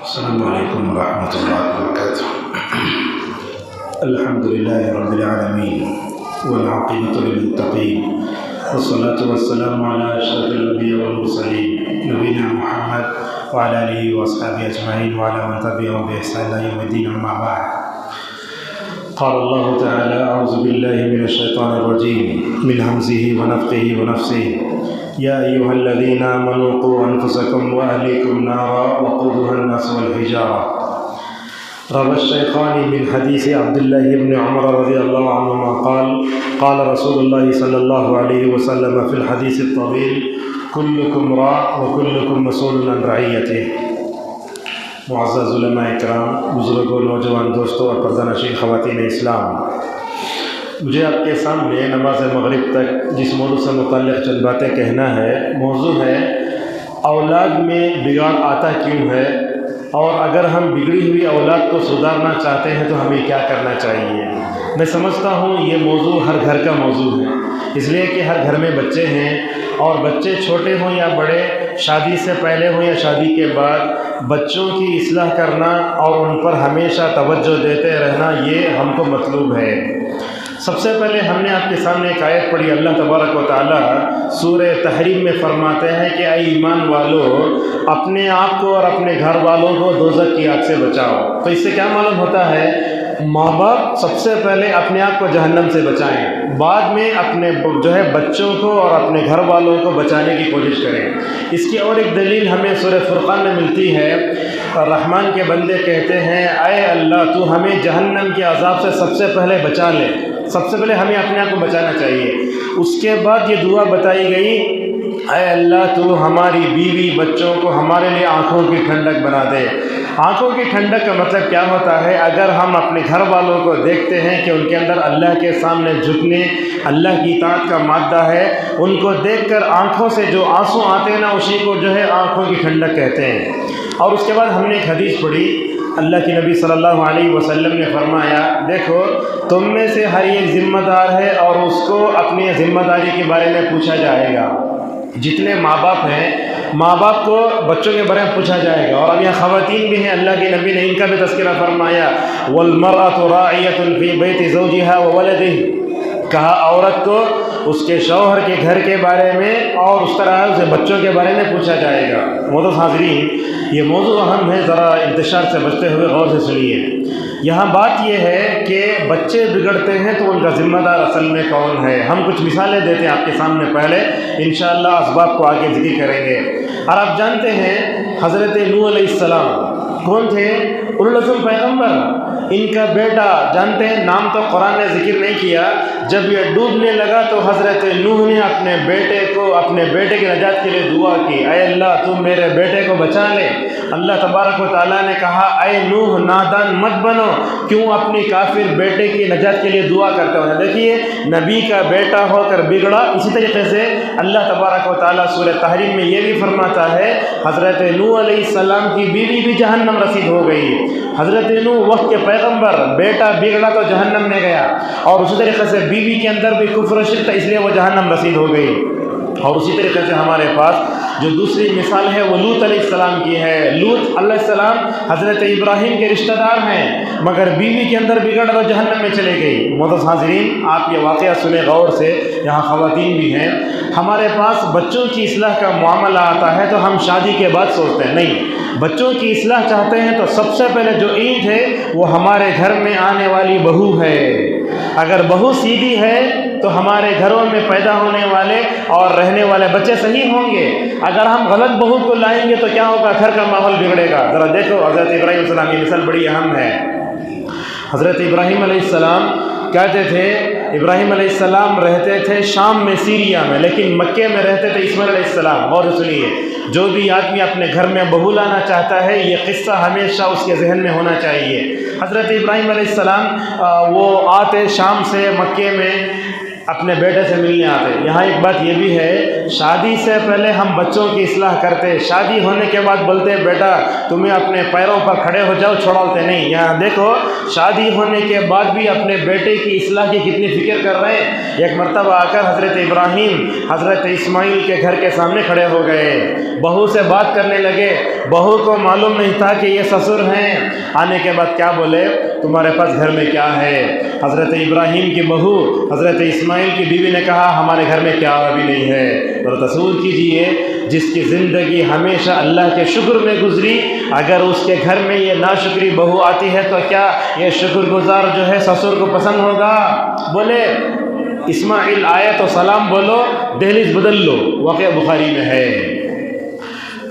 السلام علیکم ورحمۃ اللہ وبرکاتہ۔ الحمد للہ رب العالمین والعاقبۃ للمتقین والصلاة والسلام علی اشرف الانبیاء والمرسلین نبینا محمد وعلی آلہ واصحابہ اجمعین وعلی من تبعهم بإحسان إلی یوم الدین، اما بعد۔ قال اللہ تعالی اعوذ باللہ من الشیطان الرجیم من ہمزہ ونفخہ ونفثہ یا ایہا الذین آمنوا قوا انفسکم واہلیکم نارا وقودها الناس والحجارہ۔ روى الشيخان من حديث عبد الله بن عمر رضي الله عنهما قال قال رسول الله صلى الله عليه وسلم في الحديث الطويل كلكم راع وكلكم مسؤول عن رعيته۔ معزز علماء اکرام، بزرگوں، نوجوان دوستوں اور پردہ نشین خواتین اسلام، مجھے آپ کے سامنے نماز مغرب تک جس موضوع سے متعلق چند باتیں کہنا ہے، موضوع ہے اولاد میں بگاڑ آتا کیوں ہے، اور اگر ہم بگڑی ہوئی اولاد کو سدھارنا چاہتے ہیں تو ہمیں کیا کرنا چاہیے۔ میں سمجھتا ہوں یہ موضوع ہر گھر کا موضوع ہے، اس لیے کہ ہر گھر میں بچے ہیں، اور بچے چھوٹے ہوں یا بڑے، شادی سے پہلے ہوں یا شادی کے بعد، بچوں کی اصلاح کرنا اور ان پر ہمیشہ توجہ دیتے رہنا یہ ہم کو مطلوب ہے۔ سب سے پہلے ہم نے آپ کے سامنے ایک آیت پڑھی، اللہ تبارک و تعالیٰ سورہ تحریم میں فرماتے ہیں کہ اے ایمان والو، اپنے آپ کو اور اپنے گھر والوں کو دوزخ کی آگ سے بچاؤ۔ تو اس سے کیا معلوم ہوتا ہے، ماں باپ سب سے پہلے اپنے آپ کو جہنم سے بچائیں، بعد میں اپنے بچوں کو اور اپنے گھر والوں کو بچانے کی کوشش کریں۔ اس کی اور ایک دلیل ہمیں سورہ فرقان میں ملتی ہے، رحمان کے بندے کہتے ہیں اے اللہ تو ہمیں جہنم کے عذاب سے سب سے پہلے بچا لے۔ سب سے پہلے ہمیں اپنے آپ کو بچانا چاہیے۔ اس کے بعد یہ دعا بتائی گئی، اے اللہ تو ہماری بیوی بچوں کو ہمارے لیے آنکھوں کی ٹھنڈک بنا دے۔ آنکھوں کی ٹھنڈک کا مطلب کیا ہوتا ہے، اگر ہم اپنے گھر والوں کو دیکھتے ہیں کہ ان کے اندر اللہ کے سامنے جھکنے، اللہ کی اطاعت کا مادہ ہے، ان کو دیکھ کر آنکھوں سے جو آنسو آتے ہیں نا، اسی کو آنکھوں کی ٹھنڈک کہتے ہیں۔ اور اس کے بعد ہم نے ایک حدیث پڑھی، اللہ کے نبی صلی اللہ علیہ وسلم نے فرمایا، دیکھو تم میں سے ہر ایک ذمہ دار ہے اور اس کو اپنی ذمہ داری کے بارے میں پوچھا جائے گا۔ جتنے ماں باپ ہیں، ماں باپ کو بچوں کے بارے میں پوچھا جائے گا، اور اب یہاں خواتین بھی ہیں، اللہ کے نبی نے ان کا بھی تذکرہ فرمایا، وَالْمَرْأَةُ رَاعِيَةٌ فِي بَيْتِ زَوْجِهَا وَوَلَدِهِ، کہا عورت کو اس کے شوہر کے گھر کے بارے میں اور اس طرح اسے بچوں کے بارے میں پوچھا جائے گا۔ معزز حاضرین، یہ موضوع اہم ہے، ذرا انتشار سے بچتے ہوئے غور سے سنیے۔ یہاں بات یہ ہے کہ بچے بگڑتے ہیں تو ان کا ذمہ دار اصل میں کون ہے۔ ہم کچھ مثالیں دیتے ہیں آپ کے سامنے، پہلے انشاءاللہ اسباب کو آگے ذکر کریں گے۔ اور آپ جانتے ہیں حضرت نوح علیہ السلام کون تھے؟ اولوالعزم پیغمبر۔ ان کا بیٹا جانتے ہیں، نام تو قرآن نے ذکر نہیں کیا، جب یہ ڈوبنے لگا تو حضرت نوح نے اپنے بیٹے کی نجات کے لیے دعا کی، اے اللہ تم میرے بیٹے کو بچا لے۔ اللہ تبارک و تعالیٰ نے کہا اے نوح نادان مت بنو، کیوں اپنی کافر بیٹے کی نجات کے لیے دعا کرتے ہو۔ دیکھیے نبی کا بیٹا ہو کر بگڑا۔ اسی طریقے سے اللہ تبارک و تعالیٰ سورہ تحریم میں یہ بھی فرماتا ہے، حضرت نوح علیہ السلام کی بیوی بھی جہنم رسید ہو گئی۔ حضرت نوح وقت کے پیغمبر، بیٹا بگڑا تو جہنم میں گیا، اور اسی طریقے سے بیوی کے اندر بھی کفر و شرک تھا، اس لیے وہ جہنم رسید ہو گئی۔ اور اسی طریقے سے ہمارے پاس جو دوسری مثال ہے وہ لوط علیہ السلام کی ہے۔ لوط علیہ السلام حضرت ابراہیم کے رشتہ دار ہیں، مگر بیوی کے اندر بگڑ کر جہنم میں چلے گئی۔ معزز حاضرین، آپ یہ واقعہ سنیں غور سے، یہاں خواتین بھی ہیں۔ ہمارے پاس بچوں کی اصلاح کا معاملہ آتا ہے تو ہم شادی کے بعد سوچتے ہیں، نہیں، بچوں کی اصلاح چاہتے ہیں تو سب سے پہلے جو اینٹ ہے وہ ہمارے گھر میں آنے والی بہو ہے۔ اگر بہو سیدھی ہے تو ہمارے گھروں میں پیدا ہونے والے اور رہنے والے بچے صحیح ہوں گے۔ اگر ہم غلط بہو کو لائیں گے تو کیا ہوگا، گھر کا ماحول بگڑے گا۔ ذرا دیکھو حضرت ابراہیم علیہ السلام کی مثال بڑی اہم ہے۔ حضرت ابراہیم علیہ السلام کہتے تھے، ابراہیم علیہ السلام رہتے تھے شام میں، سیریا میں، لیکن مکے میں رہتے تھے اسماعیل علیہ السلام۔ غور سے سنیے، جو بھی آدمی اپنے گھر میں بہو لانا چاہتا ہے یہ قصہ ہمیشہ اس کے ذہن میں ہونا چاہیے۔ حضرت ابراہیم علیہ السلام وہ آتے شام سے مکے میں، اپنے بیٹے سے ملنے آتے. یہاں ایک بات یہ بھی ہے، شادی سے پہلے ہم بچوں کی اصلاح کرتے، شادی ہونے کے بعد بولتے بیٹا تمہیں اپنے پیروں پر کھڑے ہو جاؤ، چھوڑاتے نہیں. یہاں دیکھو شادی ہونے کے بعد بھی اپنے بیٹے کی اصلاح کی کتنی فکر کر رہے ہیں. ایک مرتبہ آ کر حضرت ابراہیم حضرت اسماعیل کے گھر کے سامنے کھڑے ہو گئے، بہو سے بات کرنے لگے. بہو کو معلوم نہیں تھا کہ یہ سسر ہیں. آنے کے بعد کیا بولے، تمہارے پاس گھر میں کیا ہے؟ حضرت ابراہیم کی بہو حضرت اسماعیل کی بیوی نے کہا ہمارے گھر میں کیا بھی نہیں ہے. اور تصور کیجئے جس کی زندگی ہمیشہ اللہ کے شکر میں گزری، اگر اس کے گھر میں یہ ناشکری بہو آتی ہے تو کیا یہ شکر گزار جو ہے سسر کو پسند ہوگا؟ بولے اسماعیل آئے تو سلام بولو، دہلیز بدل لو. واقعہ بخاری میں ہے.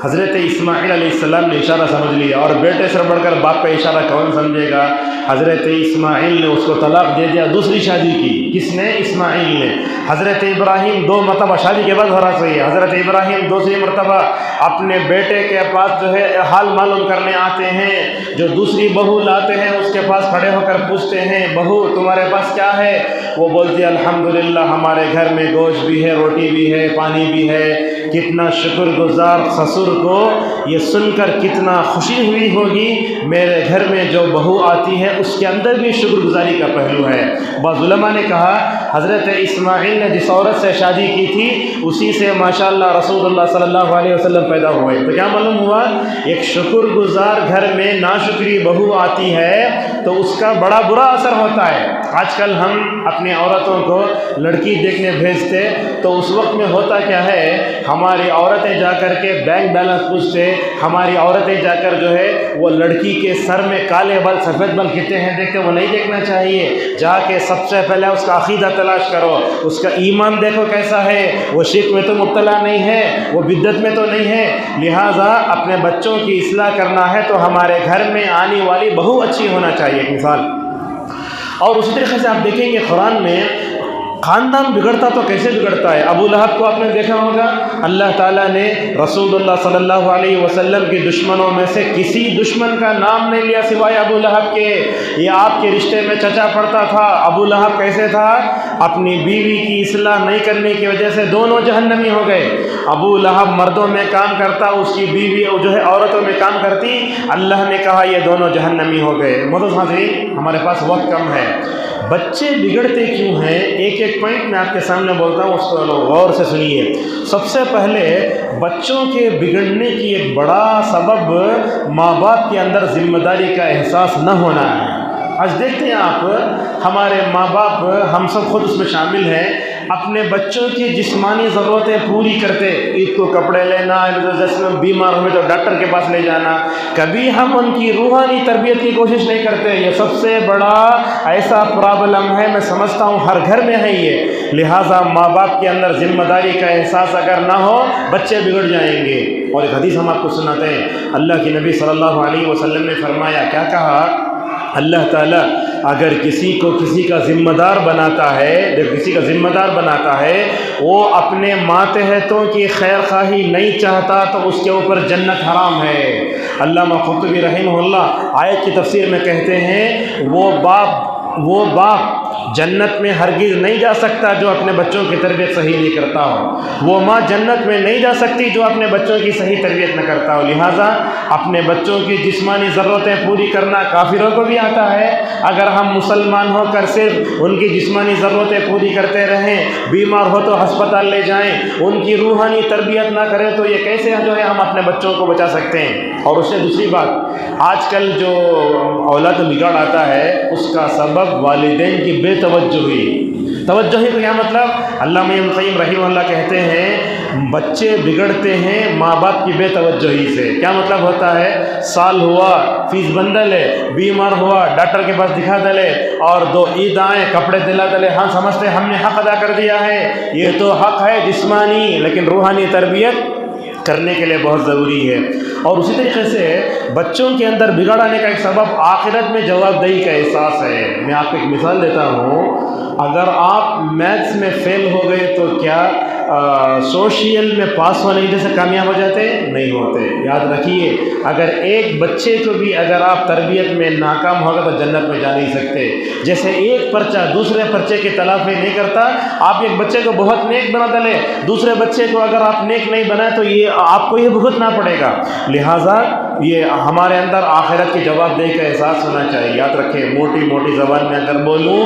حضرت اسماعیل علیہ السلام نے اشارہ سمجھ لیا، اور بیٹے سے بڑھ کر باپ کا اشارہ کون سمجھے گا؟ حضرت اسماعیل نے اس کو طلاق دے دیا، دوسری شادی کی. کس نے؟ اسماعیل نے. حضرت ابراہیم 2 مرتبہ شادی کے بعد ہو رہا صحیح ہے، حضرت ابراہیم دوسری مرتبہ اپنے بیٹے کے پاس جو ہے حال معلوم کرنے آتے ہیں. جو دوسری بہو لاتے ہیں اس کے پاس کھڑے ہو کر پوچھتے ہیں بہو تمہارے پاس کیا ہے؟ وہ بولتی ہے الحمدللہ ہمارے گھر میں گوشت بھی ہے، روٹی بھی ہے، پانی بھی ہے. کتنا شکر گزار سسر کو یہ سن کر کتنا خوشی ہوئی ہوگی، میرے گھر میں جو بہو آتی ہے اس کے اندر بھی شکر گزاری کا پہلو ہے. بعض علماء نے کہا حضرت اسماعیل نے جس عورت سے شادی کی تھی اسی سے ماشاءاللہ رسول اللہ صلی اللہ علیہ وسلم پیدا ہوئے. تو کیا معلوم ہوا؟ ایک شکر گزار گھر میں ناشکری بہو آتی ہے تو اس کا بڑا برا اثر ہوتا ہے. آج کل ہم اپنی عورتوں کو لڑکی دیکھنے بھیجتے تو اس وقت میں ہوتا کیا ہے، ہماری عورتیں جا کر کے بینک بیلنس پوچھتے، ہماری عورتیں جا کر جو ہے وہ لڑکی کے سر میں کالے بال سفید بال کتنے ہیں دیکھتے. وہ نہیں دیکھنا چاہیے. جا کے سب سے پہلے اس کا عقیدہ تلاش کرو، اس کا ایمان دیکھو کیسا ہے، وہ شرک میں تو مبتلا نہیں ہے، وہ بدعت میں تو نہیں ہے. لہٰذا اپنے بچوں کی اصلاح کرنا ہے تو ہمارے گھر میں آنے والی بہو اچھی ہونا چاہیے. ایک مثال. اور اسی طریقے سے آپ دیکھیں گے قرآن میں خاندان بگڑتا تو کیسے بگڑتا ہے. ابو لہب کو آپ نے دیکھا ہوگا، اللہ تعالیٰ نے رسول اللہ صلی اللہ علیہ وسلم کے دشمنوں میں سے کسی دشمن کا نام نہیں لیا سوائے ابو لہب کے. یہ آپ کے رشتے میں چچا پڑتا تھا. ابو لہب کیسے تھا؟ اپنی بیوی کی اصلاح نہیں کرنے کی وجہ سے دونوں جہنمی ہو گئے. ابو لہب مردوں میں کام کرتا، اس کی بیوی جو ہے عورتوں میں کام کرتی. اللہ نے کہا یہ دونوں جہنمی ہو گئے. معزز حاضرین ہمارے پاس وقت کم ہے. بچے بگڑتے کیوں ہیں؟ ایک ایک پوائنٹ میں آپ کے سامنے بولتا ہوں، اس کو غور سے سنیے. سب سے پہلے بچوں کے بگڑنے کی ایک بڑا سبب ماں باپ کے اندر ذمہ داری کا احساس نہ ہونا ہے. آج دیکھتے ہیں آپ، ہمارے ماں باپ ہم سب خود اس میں شامل ہیں، اپنے بچوں کی جسمانی ضرورتیں پوری کرتے. عید کو کپڑے لینا، جیسے بیمار ہوئے تو ڈاکٹر کے پاس لے جانا. کبھی ہم ان کی روحانی تربیت کی کوشش نہیں کرتے. یہ سب سے بڑا ایسا پرابلم ہے، میں سمجھتا ہوں ہر گھر میں ہے یہ. لہٰذا ماں باپ کے اندر ذمہ داری کا احساس اگر نہ ہو بچے بگڑ جائیں گے. اور ایک حدیث ہم آپ کو سناتے ہیں. اللہ کے نبی صلی اللہ علیہ وسلم نے فرمایا، کیا کہا؟ اللہ تعالیٰ اگر کسی کو کسی کا ذمہ دار بناتا ہے، جب کسی کا ذمہ دار بناتا ہے، وہ اپنے ماتحتوں کی خیر خواہی نہیں چاہتا تو اس کے اوپر جنت حرام ہے. علامہ قرطبی رحمہ اللہ آیت کی تفسیر میں کہتے ہیں وہ باپ جنت میں ہرگز نہیں جا سکتا جو اپنے بچوں کی تربیت صحیح نہیں کرتا ہو. وہ ماں جنت میں نہیں جا سکتی جو اپنے بچوں کی صحیح تربیت نہ کرتا ہو. لہٰذا اپنے بچوں کی جسمانی ضرورتیں پوری کرنا کافروں کو بھی آتا ہے. اگر ہم مسلمان ہو کر صرف ان کی جسمانی ضرورتیں پوری کرتے رہیں، بیمار ہو تو ہسپتال لے جائیں، ان کی روحانی تربیت نہ کریں تو یہ کیسے جو ہے ہم اپنے بچوں کو بچا سکتے ہیں. اور اس سے دوسری بات، آج کل جو اولاد بگاڑ آتا ہے اس کا سبب والدین کی بے توجہی کو کیا مطلب؟ علامہ ابن القیم رحمہ اللہ کہتے ہیں بچے بگڑتے ہیں ماں باپ کی بے توجہی سے. کیا مطلب ہوتا ہے؟ سال ہوا فیس بندہ لے، بیمار ہوا ڈاکٹر کے پاس دکھا دلے، اور 2 عید آئیں کپڑے دلا دلے. ہاں سمجھتے ہم نے حق ادا کر دیا ہے. یہ تو حق ہے جسمانی، لیکن روحانی تربیت کرنے کے لیے بہت ضروری ہے. اور اسی طریقے سے بچوں کے اندر بگاڑ آنے کا ایک سبب آخرت میں جواب دہی کا احساس ہے. میں آپ کو ایک مثال دیتا ہوں. اگر آپ میتھس میں فیل ہو گئے تو کیا سوشل میں پاس ہونے کی وجہ سے کامیاب ہو جاتے نہیں ہوتے. یاد رکھیے اگر ایک بچے کو بھی اگر آپ تربیت میں ناکام ہوگا تو جنت میں جا نہیں سکتے. جیسے ایک پرچہ دوسرے پرچے کی تلافی نہیں کرتا. آپ ایک بچے کو بہت نیک بنا ڈالے, دوسرے بچے کو اگر آپ نیک نہیں بنائے تو یہ آپ کو یہ بھگتنا پڑے گا. لہٰذا یہ ہمارے اندر آخرت کی جواب دہ کا احساس ہونا چاہیے. یاد رکھیں, موٹی موٹی زبان میں اگر بولوں,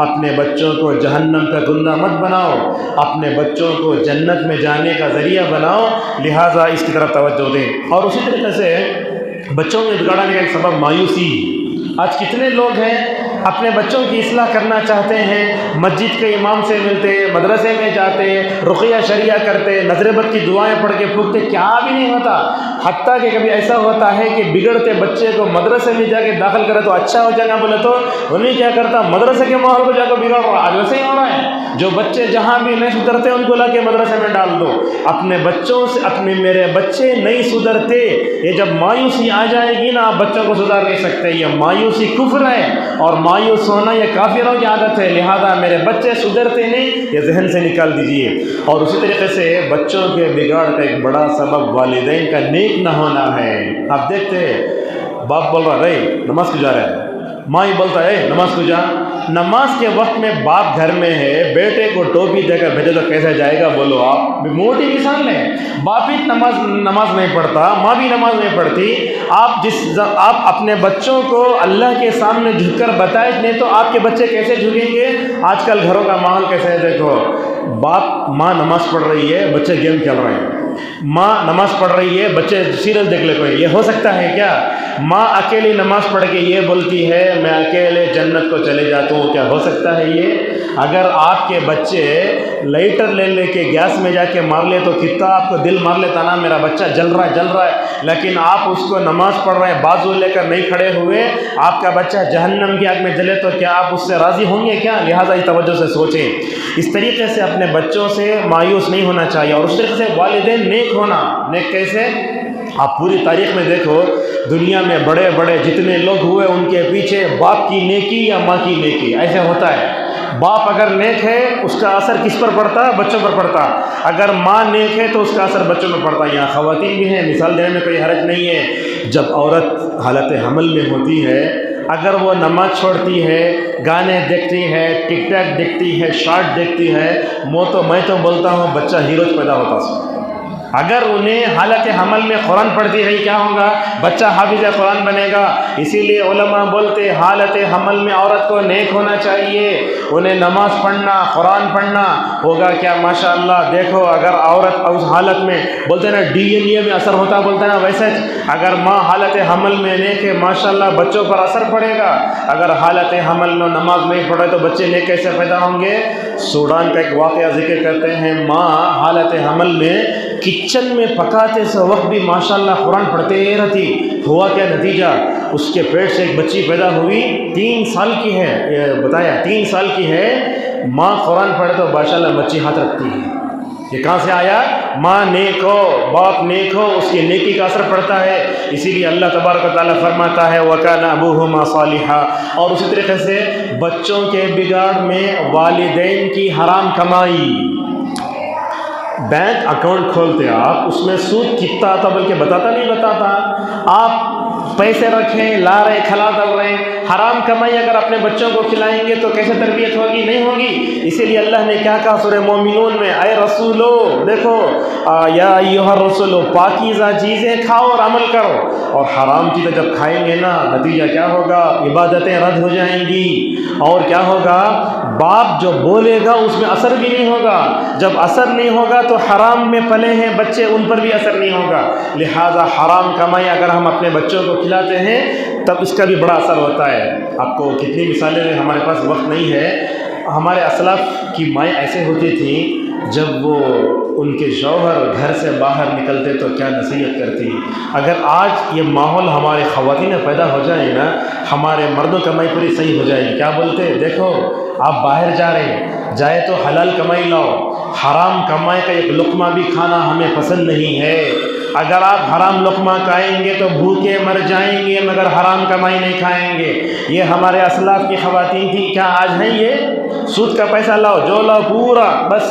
اپنے بچوں کو جہنم کا گندہ مت بناؤ, اپنے بچوں کو جنت میں جانے کا ذریعہ بناؤ. لہٰذا اس کی طرف توجہ دیں. اور اسی طریقے سے بچوں میں بگاڑنے کا ایک سبب مایوسی. آج کتنے لوگ ہیں اپنے بچوں کی اصلاح کرنا چاہتے ہیں, مسجد کے امام سے ملتے, مدرسے میں جاتے, رقیہ شریعہ کرتے, نظر بد کی دعائیں پڑھ کے پھونکتے, کیا بھی نہیں ہوتا. حتیٰ کہ کبھی ایسا ہوتا ہے کہ بگڑتے بچے کو مدرسے میں جا کے داخل کرے تو اچھا ہو جائے گا, بولے تو انہیں کیا کرتا, مدرسے کے ماحول کو جا کے بگڑ رہا. آج ویسے ہی ہو رہا ہے. جو بچے جہاں بھی نہیں سدھرتے ان کو لا کے مدرسے میں ڈال دو. اپنے بچوں سے, اپنے میرے بچے نہیں سدھرتے, یہ جب مایوسی آ جائے گی نا, آپ بچوں کو سدھار نہیں سکتے. یہ مایوسی کفر ہے اور مایوس ہونا یہ کافروں کی عادت ہے. لہذا میرے بچے سدھرتے نہیں, یہ ذہن سے نکال دیجئے. اور اسی طریقے سے بچوں کے بگاڑ کا ایک بڑا سبب والدین کا نیک نہ ہونا ہے. آپ دیکھتے ہیں باپ بول رہا ہے نماز کو جا رہا ہے, ماں ہی بولتا ہے نماز کو جا. نماز کے وقت میں باپ گھر میں ہے, بیٹے کو ٹوپی دے کر بھیجے تو کیسے جائے گا بولو آپ. موٹی مثال لیں, باپ ہی نماز نہیں پڑھتا, ماں بھی نماز نہیں پڑھتی. آپ اپنے بچوں کو اللہ کے سامنے جھک کر بتائے نہیں تو آپ کے بچے کیسے جھکیں گے. آج کل گھروں کا ماحول کیسے ہے دیکھو, ماں نماز پڑھ رہی ہے, بچے گیم کھیل رہے ہیں. ماں نماز پڑھ رہی ہے, بچے سیریل دیکھ لے کوئی. یہ ہو سکتا ہے کیا؟ ماں اکیلی نماز پڑھ کے یہ بولتی ہے میں اکیلے جنت کو چلے جاتا ہوں, کیا ہو سکتا ہے یہ؟ اگر آپ کے بچے لائٹر لے کے گیس میں جا کے مار لے تو کتنا آپ کو دل مار لیتا نا, میرا بچہ جل رہا ہے. لیکن آپ اس کو نماز پڑھ رہے ہیں, بازو لے کر نہیں کھڑے ہوئے, آپ کا بچہ جہنم کی آگ میں جلے تو کیا آپ اس سے راضی ہوں گے کیا؟ لہٰذا اس توجہ سے سوچیں. اس طریقے سے اپنے بچوں سے مایوس نہیں ہونا چاہیے. اور اس طریقے سے والدین نیک ہونا. نیک کیسے؟ آپ پوری تاریخ میں دیکھو, دنیا میں بڑے بڑے جتنے لوگ ہوئے ان کے پیچھے باپ کی نیکی یا ماں کی نیکی, ایسے ہوتا ہے. باپ اگر نیک ہے اس کا اثر کس پر پڑتا؟ بچوں پر پڑتا. اگر ماں نیک ہے تو اس کا اثر بچوں پر پڑتا. یہاں خواتین بھی ہیں, مثال دینے میں کوئی حرج نہیں ہے. جب عورت حالت حمل میں ہوتی ہے, اگر وہ نماز چھوڑتی ہے, گانے دیکھتی ہے, ٹک ٹاک دیکھتی ہے, شارٹ دیکھتی ہے, میں تو بولتا ہوں بچہ ہیروز پیدا ہوتا. اگر انہیں حالت حمل میں قرآن پڑھتی رہی کیا ہوگا؟ بچہ حافظ قرآن بنے گا. اسی لیے علماء بولتے حالت حمل میں عورت کو نیک ہونا چاہیے, انہیں نماز پڑھنا, قرآن پڑھنا ہوگا کیا ماشاءاللہ. دیکھو اگر عورت اس حالت میں, بولتے نا ڈی این اے میں اثر ہوتا, بولتے نا ویسے اگر ماں حالت حمل میں نیک ہے ماشاءاللہ بچوں پر اثر پڑے گا. اگر حالت حمل میں نماز نہیں پڑھے تو بچے نیک کیسے پیدا ہوں گے؟ سوڈان کا ایک واقعہ ذکر کرتے ہیں, ماں حالت حمل میں کچن میں پکاتے سے وقت بھی ماشاءاللہ قرآن پڑھتے رہتی. ہوا کیا نتیجہ؟ اس کے پیٹ سے ایک بچی پیدا ہوئی, 3 سال کی ہے, بتایا 3 سال کی ہے. ماں قرآن پڑھے تو ماشاءاللہ بچی ہاتھ رکھتی ہے. یہ کہاں سے آیا؟ ماں نیک ہو, باپ نیک ہو, اس کی نیکی کا اثر پڑتا ہے. اسی لیے اللہ تبارک و تعالیٰ فرماتا ہے وَكَانَ أَبُوهُمَا صَالِحًا. اور اسی طریقے سے بچوں کے بگاڑ میں والدین کی حرام کمائی. بینک اکاؤنٹ کھولتے آپ, اس میں سود کتنا آتا بلکہ بتاتا. آپ پیسے رکھیں, لا رہے, کھلا ڈال رہے ہیں, حرام کمائی اگر اپنے بچوں کو کھلائیں گے تو کیسے تربیت ہوگی؟ نہیں ہوگی. اسی لیے اللہ نے کیا کہا سورہ مومنون میں, اے رسولو دیکھو یا ایھا الرسول, پاکیزہ چیزیں کھاؤ اور عمل کرو. اور حرام چیزیں جب کھائیں گے نا, نتیجہ کیا ہوگا؟ عبادتیں رد ہو جائیں گی. اور کیا ہوگا؟ باپ جو بولے گا اس میں اثر بھی نہیں ہوگا. جب اثر نہیں ہوگا تو حرام میں پلے ہیں بچے, ان پر بھی اثر نہیں ہوگا. لہذا حرام کمائی اگر ہم اپنے بچوں کو کھلاتے ہیں تب اس کا بھی بڑا اثر ہوتا ہے. آپ کو کتنی مثالیں ہیں, ہمارے پاس وقت نہیں ہے. ہمارے اسلاف کی مائیں ایسے ہوتی تھیں, جب وہ ان کے شوہر گھر سے باہر نکلتے تو کیا نصیحت کرتی. اگر آج یہ ماحول ہمارے خواتین میں پیدا ہو جائے نا, ہمارے مردوں کمائی پوری صحیح ہو جائے گی. کیا بولتے؟ دیکھو آپ باہر جا رہے ہیں, جائے تو حلال کمائی لاؤ, حرام کمائی کا ایک لقمہ بھی کھانا ہمیں پسند نہیں ہے. اگر آپ حرام لقمہ کھائیں گے تو بھوکے مر جائیں گے, مگر حرام کمائی نہیں کھائیں گے. یہ ہمارے اسلاف کی خواتین تھی. کیا آج ہیں یہ؟ سود کا پیسہ لاؤ, جو لاؤ پورا, بس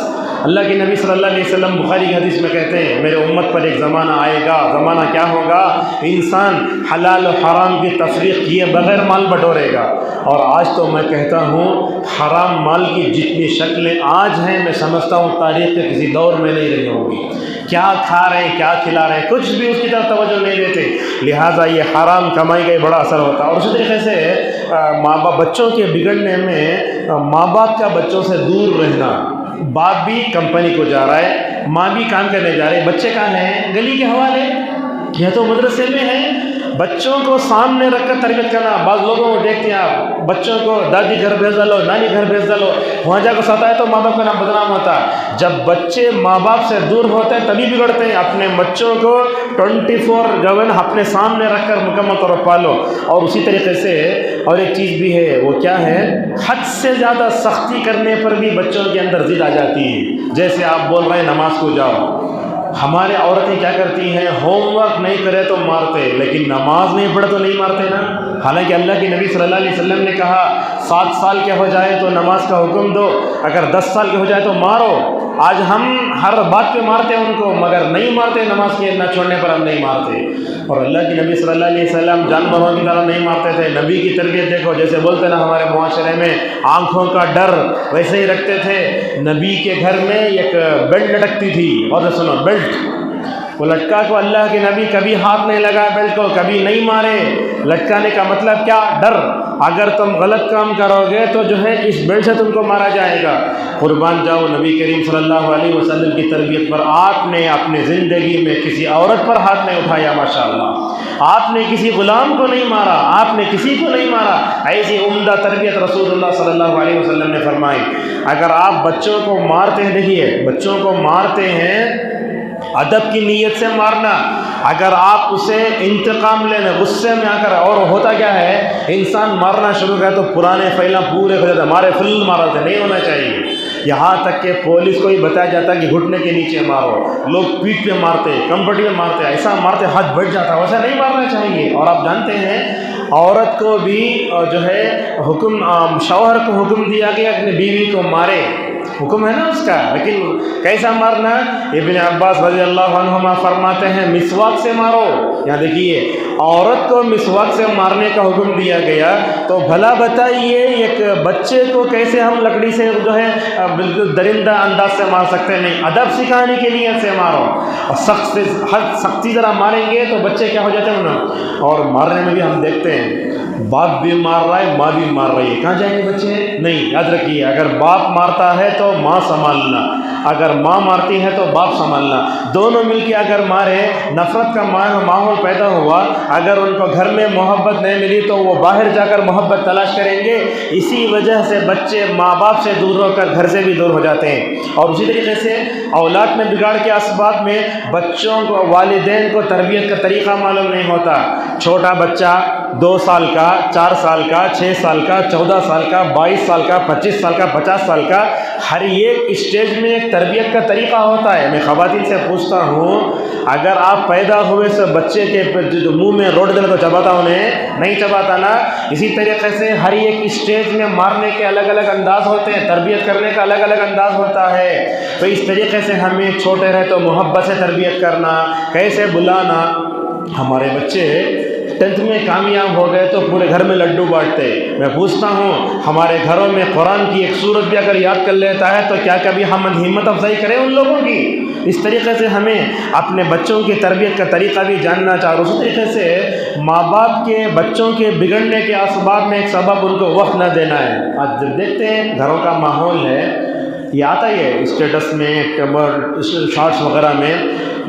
اللہ کے نبی صلی اللہ علیہ وسلم بخاری کی حدیث میں کہتے ہیں میرے امت پر ایک زمانہ آئے گا، زمانہ کیا ہوگا؟ انسان حلال و حرام کی تفریق کیے بغیر مال بٹورے گا۔ اور آج تو میں کہتا ہوں حرام مال کی جتنی شکلیں آج ہیں میں سمجھتا ہوں تاریخ کے کسی دور میں نہیں رہی ہوگی۔ کیا کھا رہے ہیں، کیا کھلا رہے ہیں، کچھ بھی اس کی طرف توجہ نہیں دیتے، لہٰذا یہ حرام کمائی کا بڑا اثر ہوتا ہے۔ اور اسی طریقے سے ماں باپ بچوں کے بگڑنے میں ماں باپ کا بچوں سے دور رہنا۔ باپ بھی کمپنی کو جا رہا ہے، ماں بھی کام کرنے جا رہے، بچے کہاں ہیں؟ گلی کے حوالے، یا تو مدرسے میں ہیں۔ بچوں کو سامنے رکھ کر تربیت کرنا۔ بعض لوگوں کو دیکھتے ہیں آپ، بچوں کو دادی گھر بھیج ڈالو، نانی گھر بھیج ڈالو، وہاں جا کر ستا ہے تو ماں باپ کا نام بدنام ہوتا ہے۔ جب بچے ماں باپ سے دور ہوتے ہیں تبھی بگڑتے ہیں۔ اپنے بچوں کو 24/7 اپنے سامنے رکھ کر مکمل طور پر پالو۔ اور اسی طریقے سے اور ایک چیز بھی ہے، وہ کیا ہے؟ حد سے زیادہ سختی کرنے پر بھی بچوں کے اندر ضد آ جاتی ہے۔ جیسے آپ بول رہے ہیں نماز کو جاؤ، ہمارے عورتیں کیا کرتی ہیں؟ ہوم ورک نہیں کرے تو مارتے، لیکن نماز نہیں پڑھے تو نہیں مارتے نا۔ حالانکہ اللہ کے نبی صلی اللہ علیہ وسلم نے کہا 7 سال کے ہو جائے تو نماز کا حکم دو، اگر 10 سال کے ہو جائے تو مارو۔ آج ہم ہر بات پہ مارتے ہیں ان کو، مگر نہیں مارتے نماز کے نہ چھوڑنے پر ہم نہیں مارتے۔ اور اللہ کے نبی صلی اللہ علیہ وسلم جانوروں کی طرح نہیں مارتے تھے۔ نبی کی تربیت دیکھو، جیسے بولتے نا ہمارے معاشرے میں آنکھوں کا ڈر، ویسے ہی رکھتے تھے۔ نبی کے گھر میں ایک بیلٹ لٹکتی تھی، اور سنو بیلٹ، وہ لٹکا کو اللہ کے نبی کبھی ہاتھ نہیں لگا بیلٹ کو، کبھی نہیں مارے۔ لٹکانے کا مطلب کیا؟ ڈر۔ اگر تم غلط کام کرو گے تو جو ہے اس بیلٹ سے تم کو مارا جائے گا۔ قربان جاؤ نبی کریم صلی اللہ علیہ وسلم کی تربیت پر آپ نے اپنے زندگی میں کسی عورت پر ہاتھ نہیں اٹھایا، ماشاءاللہ۔ آپ نے کسی غلام کو نہیں مارا، آپ نے کسی کو نہیں مارا۔ ایسی عمدہ تربیت رسول اللہ صلی اللہ علیہ وسلم نے فرمائی۔ اگر آپ بچوں کو مارتے ہیں، دیکھیے بچوں کو مارتے ہیں ادب کی نیت سے مارنا، اگر آپ اسے انتقام لینے غصے میں آ کر، اور ہوتا کیا ہے انسان مارنا شروع کرے تو پرانے فیلاں پورے ہو جاتے، ہمارے فل مارتے نہیں ہونا چاہیے۔ یہاں تک کہ پولیس کو ہی بتایا جاتا ہے کہ گھٹنے کے نیچے مارو، لوگ پیٹھ پہ مارتے، کمپٹی میں مارتے، ایسا مارتے ہاتھ بڑھ جاتا، ویسا نہیں مارنا چاہیے۔ اور آپ جانتے ہیں عورت کو بھی جو ہے حکم، شوہر کو حکم دیا گیا اپنی بیوی کو مارے، حکم ہے نا اس کا، لیکن کیسا مارنا؟ ابن عباس رضی اللہ عنہما فرماتے ہیں مسواک سے مارو۔ یہاں دیکھیے عورت کو مسواک سے مارنے کا حکم دیا گیا، تو بھلا بتائیے ایک بچے کو کیسے ہم لکڑی سے جو ہے بالکل درندہ انداز سے مار سکتے ہیں؟ نہیں، ادب سکھانے کے لیے سے مارو، اور سختی ذرا ماریں گے تو بچے کیا ہو جاتے ہیں نا۔ اور مارنے میں بھی ہم دیکھتے ہیں باپ بھی مار رہا ہے، ماں بھی مار رہی ہے، کہاں جائیں گے بچے؟ نہیں، یاد رکھیے اگر باپ مارتا ہے تو ماں سنبھالنا، اگر ماں مارتی ہے تو باپ سنبھالنا، دونوں مل کے اگر مارے نفرت کا ماحول پیدا ہوا، اگر ان کو گھر میں محبت نہیں ملی تو وہ باہر جا کر محبت تلاش کریں گے۔ اسی وجہ سے بچے ماں باپ سے دور ہو کر گھر سے بھی دور ہو جاتے ہیں۔ اور اسی طریقے سے اولاد میں بگاڑ کے اسباب میں بچوں کو، والدین کو تربیت کا طریقہ معلوم نہیں ہوتا۔ چھوٹا بچہ 2 سال کا، 4 سال کا، 6 سال کا، 14 سال کا، 22 سال کا، 25 سال کا، 50 سال کا، ہر ایک اسٹیج میں ایک تربیت کا طریقہ ہوتا ہے۔ میں خواتین سے پوچھتا ہوں اگر آپ پیدا ہوئے سے بچے کے جو منہ میں روٹ دے تو چباتا انہیں نہیں چباتا نا۔ اسی طریقے سے ہر ایک اسٹیج میں مارنے کے الگ الگ انداز ہوتے ہیں، تربیت کرنے کا الگ الگ انداز ہوتا ہے۔ تو اس طریقے سے ہمیں چھوٹے رہے تو محبت سے تربیت کرنا، کیسے بلانا۔ ہمارے بچے 10th میں کامیاب ہو گئے تو پورے گھر میں لڈو بانٹتے۔ میں پوچھتا ہوں ہمارے گھروں میں قرآن کی ایک سورت بھی اگر یاد کر لیتا ہے تو کیا کبھی ہم ہمت افزائی کریں ان لوگوں کی؟ اس طریقے سے ہمیں اپنے بچوں کی تربیت کا طریقہ بھی جاننا چاہیے۔ اسی طریقے سے ماں باپ کے بچوں کے بگڑنے کے اسباب میں ایک سبب ان کو وقت نہ دینا ہے۔ آج جب دیکھتے ہیں گھروں کا ماحول ہے، یہ آتا ہی ہے اسٹیٹس میں، شارٹس وغیرہ میں،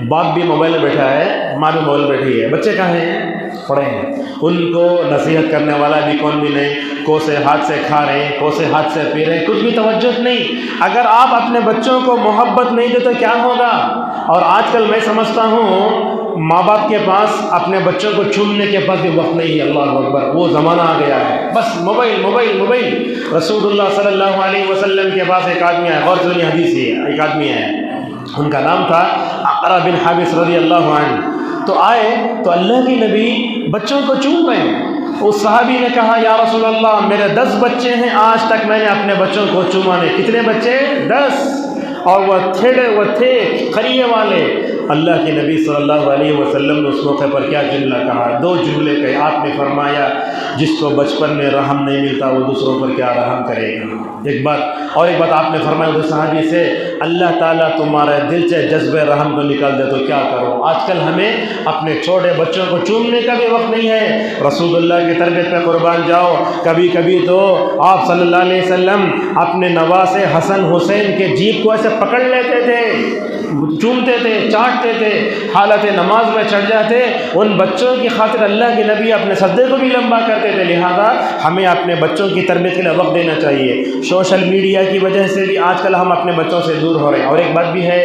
باپ بھی موبائل میں بیٹھا ہے، ماں بھی موبائل بیٹھی ہے، بچے کہاں ہیں؟ پڑے ہیں۔ ان کو نصیحت کرنے والا بھی کون بھی نہیں، کوسے ہاتھ سے کھا رہے ہیں، کوسے ہاتھ سے پی رہے ہیں، کچھ بھی توجہ نہیں۔ اگر آپ اپنے بچوں کو محبت نہیں دے تو کیا ہوگا؟ اور آج کل میں سمجھتا ہوں ماں باپ کے پاس اپنے بچوں کو چومنے کے پاس بھی وقت نہیں ہے۔ اللہ اکبر، وہ زمانہ آ گیا ہے، بس موبائل موبائل موبائل۔ رسول اللہ صلی اللہ علیہ وسلم کے پاس ایک آدمی آیا، غور سنی حدیث ہے، ایک آدمی ہے، ان کا نام تھا اقرا بن حابس رضی اللہ عنہ۔ تو آئے تو اللہ کے نبی بچوں کو چوم رہے ہیں۔ اس صحابی نے کہا یا رسول اللہ میرے 10 بچے ہیں، آج تک میں نے اپنے بچوں کو چوما نہیں۔ کتنے بچے؟ 10۔ اور وہ تھے قریے والے۔ اللہ کے نبی صلی اللہ علیہ وسلم نے اس موقع پر کیا جملہ کہا؟ 2 جملے کہے۔ آپ نے فرمایا جس کو بچپن میں رحم نہیں ملتا وہ دوسروں پر کیا رحم کرے گا، ایک بات۔ اور ایک بات آپ نے فرمایا اس صحابی سے، اللہ تعالیٰ تمہارے دل سے جذبہ رحم کو نکال دے تو کیا کرو؟ آج کل ہمیں اپنے چھوٹے بچوں کو چومنے کا بھی وقت نہیں ہے۔ رسول اللہ کی تربیت پہ قربان جاؤ، کبھی کبھی تو آپ صلی اللہ علیہ وسلم اپنے نواسے حسن حسین کے جیب کو ایسے پکڑ لیتے تھے، چومتے تھے، چاٹتے تھے، حالت نماز میں چڑھ جاتے۔ ان بچوں کی خاطر اللہ کے نبی اپنے صدے کو بھی لمبا کرتے تھے۔ لہذا ہمیں اپنے بچوں کی تربیت کے لیے وقت دینا چاہیے۔ سوشل میڈیا کی وجہ سے بھی آج کل ہم اپنے بچوں سے دور ہو رہے ہیں۔ اور ایک بات بھی ہے،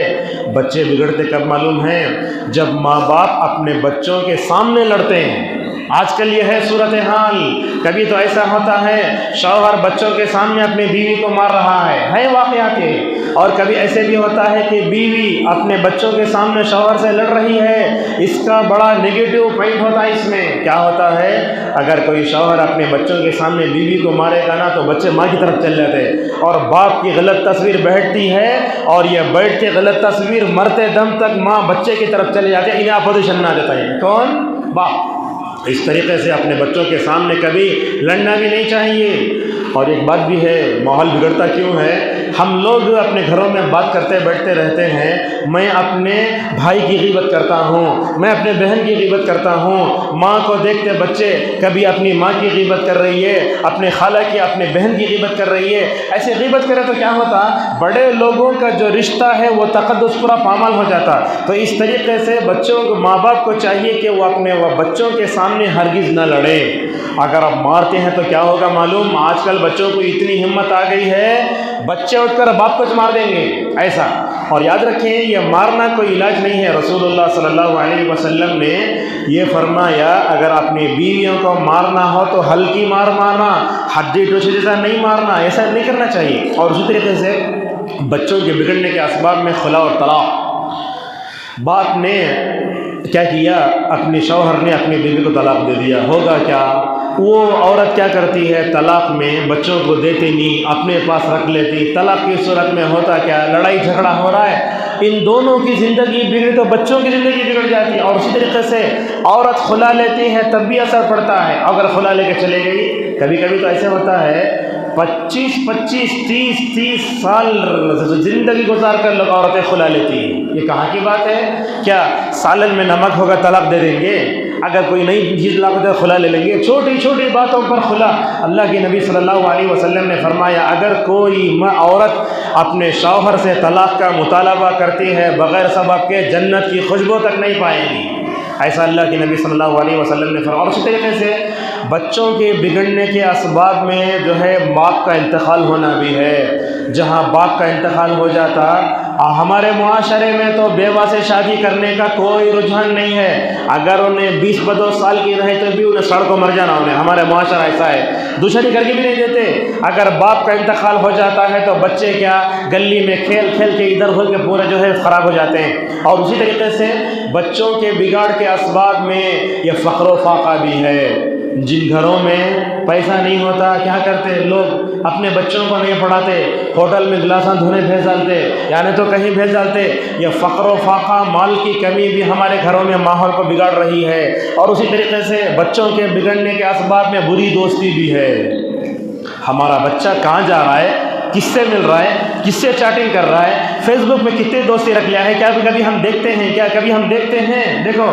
بچے بگڑتے کب معلوم ہیں؟ جب ماں باپ اپنے بچوں کے سامنے لڑتے ہیں۔ آج کل یہ ہے صورتحال۔ کبھی تو ایسا ہوتا ہے شوہر بچوں کے سامنے اپنی بیوی کو مار رہا ہے واقعات ہے۔ اور کبھی ایسے بھی ہوتا ہے کہ بیوی اپنے بچوں کے سامنے شوہر سے لڑ رہی ہے۔ اس کا بڑا نیگیٹو پوائنٹ ہوتا ہے۔ اس میں کیا ہوتا ہے، اگر کوئی شوہر اپنے بچوں کے سامنے بیوی کو مارے گا نا تو بچے ماں کی طرف چل جاتے ہیں، اور باپ کی غلط تصویر بیٹھتی ہے، اور یہ بیٹھ کے غلط تصویر مرتے دم تک ماں بچے کی طرف چلے جاتے ہیں۔ انہیں اپوزیشن نہ دیتا ہے کون؟ باپ۔ اس طریقے سے اپنے بچوں کے سامنے کبھی لڑنا بھی نہیں چاہیے۔ اور ایک بات بھی ہے، ماحول بگڑتا کیوں ہے؟ ہم لوگ اپنے گھروں میں بات کرتے بیٹھتے رہتے ہیں، میں اپنے بھائی کی غیبت کرتا ہوں، میں اپنے بہن کی غیبت کرتا ہوں، ماں کو دیکھتے بچے کبھی اپنی ماں کی غیبت کر رہی ہے، اپنے خالہ کی، اپنے بہن کی غیبت کر رہی ہے۔ ایسے غیبت کرے تو کیا ہوتا؟ بڑے لوگوں کا جو رشتہ ہے وہ تقدس پورا پامال ہو جاتا۔ تو اس طریقے سے بچوں کو، ماں باپ کو چاہیے کہ وہ اپنے بچوں کے سامنے ہرگز نہ لڑے۔ اگر آپ مارتے ہیں تو کیا ہوگا معلوم؟ آج کل بچوں کو اتنی ہمت آ گئی ہے، بچے اٹھ کر باپ کو مار دیں گے ایسا۔ اور یاد رکھیں یہ مارنا کوئی علاج نہیں ہے۔ رسول اللہ صلی اللہ علیہ وسلم نے یہ فرمایا اگر اپنی بیویوں کو مارنا ہو تو ہلکی مار مارنا، ہڈی ٹوٹی جیسا نہیں مارنا، ایسا نہیں کرنا چاہیے۔ اور اسی طریقے سے بچوں کے بگڑنے کے اسباب میں خلا اور طلاق۔ باپ نے کیا کیا؟ اپنے شوہر نے اپنی بیوی کو طلاق دے دیا، ہوگا کیا؟ وہ عورت کیا کرتی ہے طلاق میں؟ بچوں کو دیتی نہیں، اپنے پاس رکھ لیتی۔ طلاق کی صورت میں ہوتا کیا؟ لڑائی جھگڑا ہو رہا ہے، ان دونوں کی زندگی بگڑی تو بچوں کی زندگی بگڑ جاتی ہے۔ اور اسی طریقے سے عورت خلا لیتی ہے تب بھی اثر پڑتا ہے۔ اگر خلا لے کے چلے گئی، کبھی کبھی تو ایسے ہوتا ہے 25 30 سال زندگی گزار کر لوگ عورتیں خلا لیتی ہیں۔ یہ کہاں کی بات ہے؟ کیا سالن میں نمک ہوگا طلاق دے دیں گے؟ اگر کوئی نئی چیز لاتے ہیں خلا لے لیں گے؟ چھوٹی چھوٹی باتوں پر خلا۔ اللہ کے نبی صلی اللہ علیہ وسلم نے فرمایا اگر کوئی عورت اپنے شوہر سے طلاق کا مطالبہ کرتی ہے بغیر سبب کے، جنت کی خوشبو تک نہیں پائے گی۔ ایسا اللہ کے نبی صلی اللہ علیہ وسلم نے فرمایا۔ اور اسی طریقے سے بچوں کے بگڑنے کے اسباب میں جو ہے باپ کا انتقال ہونا بھی ہے۔ جہاں باپ کا انتقال ہو جاتا، ہمارے معاشرے میں تو بیوہ سے شادی کرنے کا کوئی رجحان نہیں ہے۔ اگر انہیں 20-22 سال کی رہے تو بھی انہیں سڑکوں مر جانا انہیں۔ ہمارے معاشرہ ایسا ہے، دوسری کر کے بھی نہیں دیتے۔ اگر باپ کا انتقال ہو جاتا ہے تو بچے کیا گلی میں کھیل کھیل کے ادھر ادھر کے پورے جو ہے خراب ہو جاتے ہیں۔ اور اسی طریقے سے بچوں کے بگاڑ کے اسباب میں یہ فقر و فاقہ بھی ہے۔ جن گھروں میں پیسہ نہیں ہوتا کیا کرتے لوگ؟ اپنے بچوں کو نہیں پڑھاتے، ہوٹل میں گلاساں دھونے بھیج ڈالتے، یعنی تو کہیں بھیج ڈالتے۔ یہ فقر و فاقہ، مال کی کمی بھی ہمارے گھروں میں ماحول کو بگاڑ رہی ہے۔ اور اسی طریقے سے بچوں کے بگڑنے کے اسباب میں بری دوستی بھی ہے۔ ہمارا بچہ کہاں جا رہا ہے، کس سے مل رہا ہے، کس سے چیٹنگ کر رہا ہے، فیس بک میں کتنے دوستی رکھ لیا ہے، کیا کبھی ہم دیکھتے ہیں؟ کیا کبھی ہم دیکھتے ہیں؟ دیکھو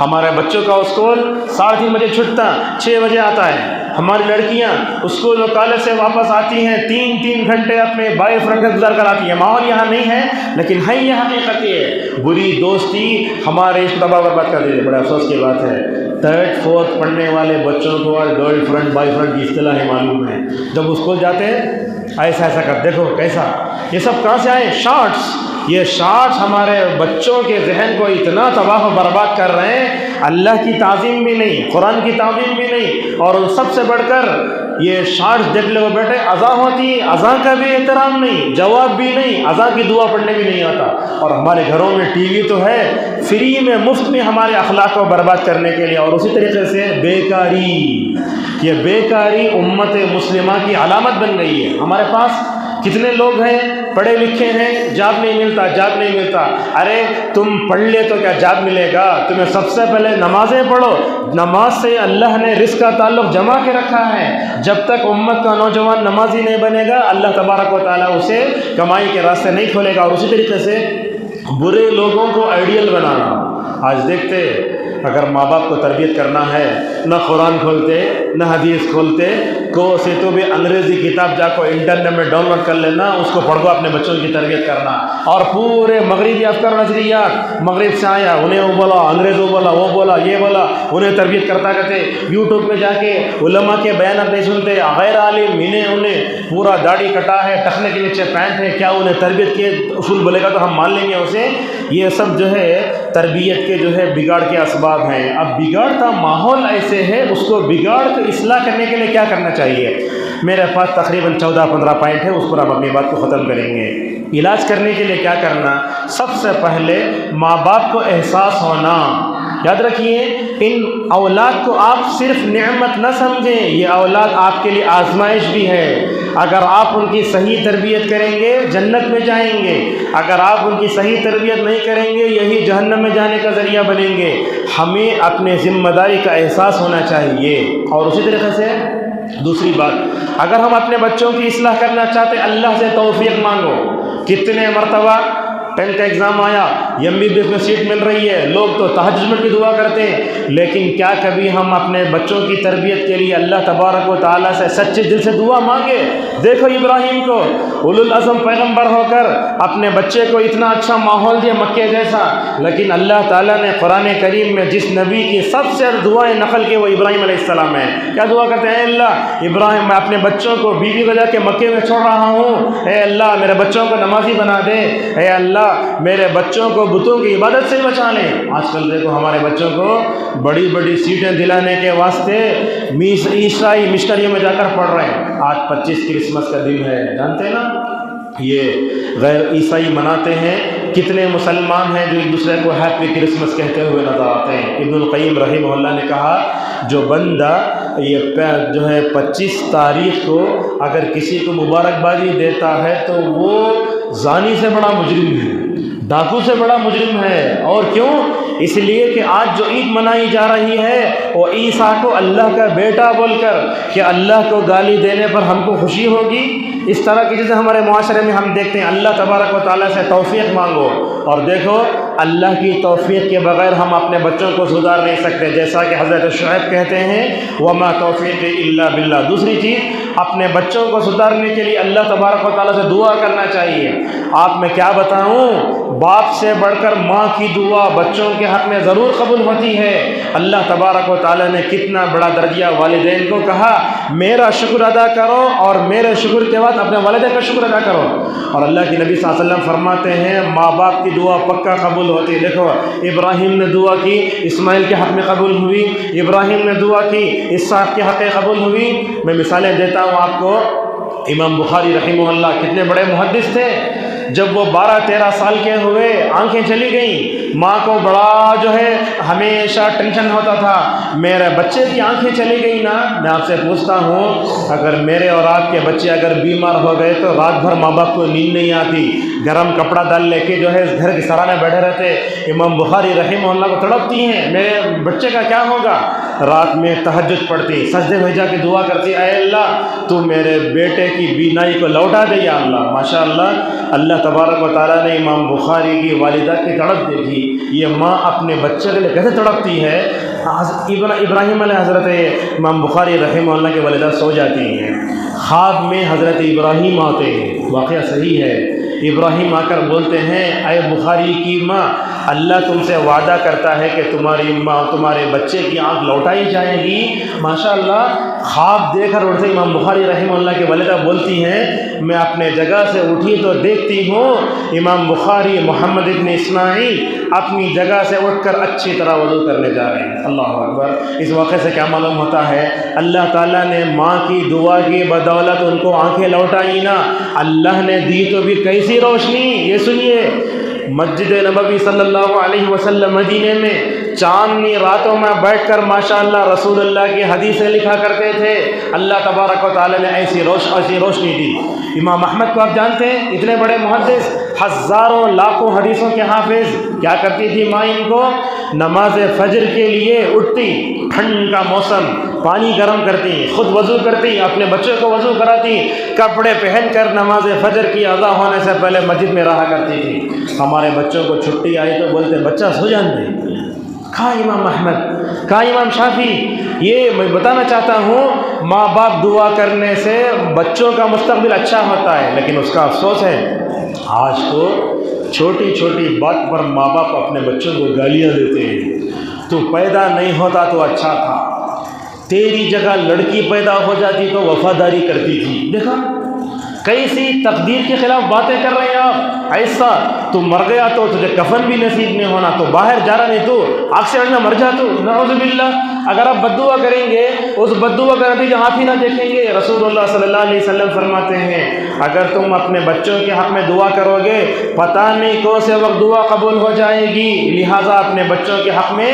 ہمارے بچوں کا اسکول 3:30 بجے چھٹتا، 6 بجے آتا ہے۔ ہماری لڑکیاں اسکول و کالج سے واپس آتی ہیں 3 گھنٹے اپنے بوائے فرینڈ سے گزار کر آتی ہیں۔ ماحول یہاں نہیں ہے لیکن ہے یہ حقیقت ہے۔ بری دوستی ہمارے اس کو تباہ برباد کر دیتی ہے۔ بڑے افسوس کی بات ہے 3rd 4th پڑھنے والے بچوں کو گرل فرینڈ بوائے فرینڈ کی اصطلاح ہی معلوم ہے۔ جب اسکول جاتے ہیں ایسا کر، دیکھو کیسا، یہ سب کہاں سے آئے؟ شارٹس۔ یہ شارٹس ہمارے بچوں کے ذہن کو اتنا تباہ و برباد کر رہے ہیں، اللہ کی تعظیم بھی نہیں، قرآن کی تعظیم بھی نہیں، اور سب سے بڑھ کر یہ شارٹس دیکھ لو بیٹے، اذان ہوتی ہے، اذان کا بھی احترام نہیں، جواب بھی نہیں، اذان کی دعا پڑھنے بھی نہیں آتا۔ اور ہمارے گھروں میں ٹی وی تو ہے فری میں، مفت میں ہمارے اخلاق کو برباد کرنے کے لیے۔ اور اسی طریقے سے بیکاری، یہ بیکاری امت مسلمہ کی علامت بن گئی ہے۔ ہمارے پاس کتنے لوگ ہیں پڑھے لکھے ہیں، جاب نہیں ملتا، جاب نہیں ملتا۔ ارے تم پڑھ لے تو کیا جاب ملے گا؟ تمہیں سب سے پہلے نمازیں پڑھو، نماز سے اللہ نے رزق کا تعلق جمع کے رکھا ہے۔ جب تک امت کا نوجوان نمازی نہیں بنے گا، اللہ تبارک و تعالیٰ اسے کمائی کے راستے نہیں کھولے گا۔ اور اسی طریقے سے برے لوگوں کو آئیڈیل بنانا، آج دیکھتے اگر ماں باپ کو تربیت کرنا ہے، نہ قرآن کھولتے نہ حدیث کھولتے، کو سے تو بھی انگریزی کتاب جا کو انٹرنیٹ میں ڈاؤن لوڈ کر لینا، اس کو پڑھ کو اپنے بچوں کی تربیت کرنا، اور پورے مغربی افکار نظریات مغرب سے آیا، انہیں وہ بولا، انگریز وہ بولا، وہ بولا، یہ بولا، انہیں تربیت کرتا کرتے یوٹیوب پہ جا کے علماء کے بیانات نہیں سنتے، غیر عالم انہیں پورا داڑھی کٹا ہے، ٹخنے کے نیچے پینٹ ہے، کیا انہیں تربیت کے اصول بولے گا تو ہم مان لیں گے اسے؟ یہ سب جو ہے تربیت کے جو ہے بگاڑ کے اسباب ہیں۔ اب بگاڑتا ماحول ایسے ہے، اس کو بگاڑ کو اصلاح کرنے کے لیے کیا کرنا چاہیے؟ میرے پاس تقریباً 14-15 پوائنٹ ہے، اس پر ہم اپنی بات کو ختم کریں گے۔ علاج کرنے کے لیے کیا کرنا؟ سب سے پہلے ماں باپ کو احساس ہونا۔ یاد رکھیے، ان اولاد کو آپ صرف نعمت نہ سمجھیں، یہ اولاد آپ کے لیے آزمائش بھی ہے۔ اگر آپ ان کی صحیح تربیت کریں گے جنت میں جائیں گے، اگر آپ ان کی صحیح تربیت نہیں کریں گے یہی جہنم میں جانے کا ذریعہ بنیں گے۔ ہمیں اپنے ذمہ داری کا احساس ہونا چاہیے۔ اور اسی طریقے سے دوسری بات، اگر ہم اپنے بچوں کی اصلاح کرنا چاہتے ہیں، اللہ سے توفیق مانگو۔ کتنے مرتبہ 10th کا ایگزام آیا، MBBS میں سیٹ مل رہی ہے، لوگ تو تہجد میں بھی دعا کرتے ہیں، لیکن کیا کبھی ہم اپنے بچوں کی تربیت کے لیے اللہ تبارک و تعالیٰ سے سچے دل سے دعا مانگے؟ دیکھو ابراہیم کو، اولو العزم پیغمبر ہو کر اپنے بچے کو اتنا اچھا ماحول دیا مکے جیسا، لیکن اللہ تعالیٰ نے قرآن کریم میں جس نبی کی سب سے دعائیں نقل کی وہ ابراہیم علیہ السلام ہے۔ کیا دعا کرتے ہیں؟ اے اللہ، ابراہیم میں اپنے بچوں کو بیوی کو جا کے مکے میں چھوڑ رہا ہوں، اے اللہ میرے بچوں کو نمازی بنا دے، اے اللہ میرے بچوں کو بتوں کی عبادت سے بچا لیں۔ آج کل دیکھو ہمارے بچوں کو بڑی بڑی سیٹیں دلانے کے واسطے عیسائی مشنریوں میں جا کر پڑھ رہے ہیں۔ آج 25 کرسمس کا دن ہے، جانتے ہیں نا، یہ غیر عیسائی مناتے ہیں۔ کتنے مسلمان ہیں جو ایک دوسرے کو ہیپی کرسمس کہتے ہوئے نظر آتے ہیں۔ ابن القیم رحمہ اللہ نے کہا، جو بندہ یہ جو ہے 25 تاریخ کو اگر کسی کو مبارکبادی دیتا ہے تو وہ زانی سے بڑا مجرم ہے، ڈاکو سے بڑا مجرم ہے۔ اور کیوں؟ اس لیے کہ آج جو عید منائی جا رہی ہے وہ عیسیٰ کو اللہ کا بیٹا بول کر، کہ اللہ کو گالی دینے پر ہم کو خوشی ہوگی؟ اس طرح کی چیزیں ہمارے معاشرے میں ہم دیکھتے ہیں۔ اللہ تبارک و تعالیٰ سے توفیق مانگو، اور دیکھو اللہ کی توفیق کے بغیر ہم اپنے بچوں کو سدھار نہیں سکتے، جیسا کہ حضرت شعیب کہتے ہیں وَمَا تَوْفِيقِ إِلَّا بِاللَّهِ۔ دوسری چیز، اپنے بچوں کو سدھارنے کے لیے اللہ تبارک و تعالیٰ سے دعا کرنا چاہیے۔ آپ میں کیا بتاؤں، باپ سے بڑھ کر ماں کی دعا بچوں کے حق میں ضرور قبول ہوتی ہے۔ اللہ تبارک و تعالیٰ نے کتنا بڑا درجہ والدین کو کہا، میرا شکر ادا کرو اور میرے شکر کے بعد اپنے والدین کا شکر ادا کرو۔ اور اللہ کے نبی صلی اللہ علیہ وسلم فرماتے ہیں ماں باپ کی دعا پکا قبول ہوتی ہے۔ دیکھو ابراہیم نے دعا کی، اسماعیل کے حق میں قبول ہوئی، ابراہیم نے دعا کی، اسحاق کے حق میں قبول ہوئی۔ میں مثالیں دیتا ہوں آپ کو۔ امام بخاری رحمہ اللہ کتنے بڑے محدث تھے، جب وہ 12-13 سال کے ہوئے آنکھیں چلی گئیں، ماں کو بڑا جو ہے ہمیشہ ٹینشن ہوتا تھا، میرے بچے کی آنکھیں چلی گئی نا۔ میں آپ سے پوچھتا ہوں، اگر میرے اور آپ کے بچے اگر بیمار ہو گئے تو رات بھر ماں باپ کو نیند نہیں آتی، گرم کپڑا ڈال لے کے جو ہے گھر کے سرانے بیٹھے رہتے۔ امام بخاری رحمہ اللہ کو تڑپتی ہیں، میرے بچے کا کیا ہوگا؟ رات میں تہجد پڑھتی، سجدے میں جا کے دعا کرتی، اے اللہ تو میرے بیٹے کی بینائی کو لوٹا دے یا اللہ۔ ماشاءاللہ، اللہ تبارک و تعالیٰ نے امام بخاری کی والدہ کی تڑپ دیکھی۔ یہ ماں اپنے بچے کے لیے کیسے تڑپتی ہے۔ ابراہیم علیہ حضرت امام بخاری رحمہ اللہ کی والدہ سو جاتی ہیں، خواب میں حضرت ابراہیم آتے ہیں، واقعہ صحیح ہے۔ ابراہیم آ کر بولتے ہیں، اے بخاری کی ماں، اللہ تم سے وعدہ کرتا ہے کہ تمہاری ماں تمہارے بچے کی آنکھ لوٹائی جائے گی۔ ماشاءاللہ، خواب دیکھ کر اٹھتے امام بخاری رحمہ اللہ کی والدہ بولتی ہیں، میں اپنے جگہ سے اٹھی تو دیکھتی ہوں امام بخاری محمد ابن اسماعیل اپنی جگہ سے اٹھ کر اچھی طرح وضو کرنے جا رہے ہیں۔ اللہ اکبر۔ اس واقعے سے کیا معلوم ہوتا ہے؟ اللہ تعالیٰ نے ماں کی دعا کی بدولت ان کو آنکھیں لوٹائی نا۔ اللہ نے دی تو بھی کیسی روشنی، یہ سنیے، مسجد نبوی صلی اللہ علیہ وسلم مدینے میں چاندنی راتوں میں بیٹھ کر ماشاءاللہ رسول اللہ کی حدیثیں لکھا کرتے تھے. اللہ تبارک و تعالیٰ نے ایسی روشنی دی. امام احمد کو آپ جانتے ہیں، اتنے بڑے محدث، ہزاروں لاکھوں حدیثوں کے حافظ. کیا کرتی تھی ماں ان کو؟ نماز فجر کے لیے اٹھتی، ٹھنڈ کا موسم، پانی گرم کرتی، خود وضو کرتی، اپنے بچوں کو وضو کراتی، کپڑے پہن کر نماز فجر کی ادا ہونے سے پہلے مسجد میں رہا کرتی تھی. ہمارے بچوں کو چھٹی آئی تو بولتے بچہ سو جانے. کہاں امام احمد، کہاں امام شافعی؟ یہ میں بتانا چاہتا ہوں، ماں باپ دعا کرنے سے بچوں کا مستقبل اچھا ہوتا ہے، لیکن اس کا افسوس ہے آج تو چھوٹی چھوٹی بات پر ماں باپ اپنے بچوں کو گالیاں دیتے ہیں. تو پیدا نہیں ہوتا تو اچھا تھا، تیری جگہ لڑکی پیدا ہو جاتی تو وفاداری کرتی تھی. دیکھا کیسی تقدیر کے خلاف باتیں کر رہے ہیں آپ. ایسا تو مر گیا تو تجھے کفن بھی نصیب نہیں ہونا، تو باہر جا رہا نہیں، تو آگ سے اڑنا مر جا تو. نعوذ باللہ. اگر آپ بد دعا کریں گے اس بد دعا کا نتیجہ آپ ہی نہ دیکھیں گے. رسول اللہ صلی اللہ علیہ وسلم فرماتے ہیں اگر تم اپنے بچوں کے حق میں دعا کرو گے پتہ نہیں کون سے وقت دعا قبول ہو جائے گی. لہٰذا اپنے بچوں کے حق میں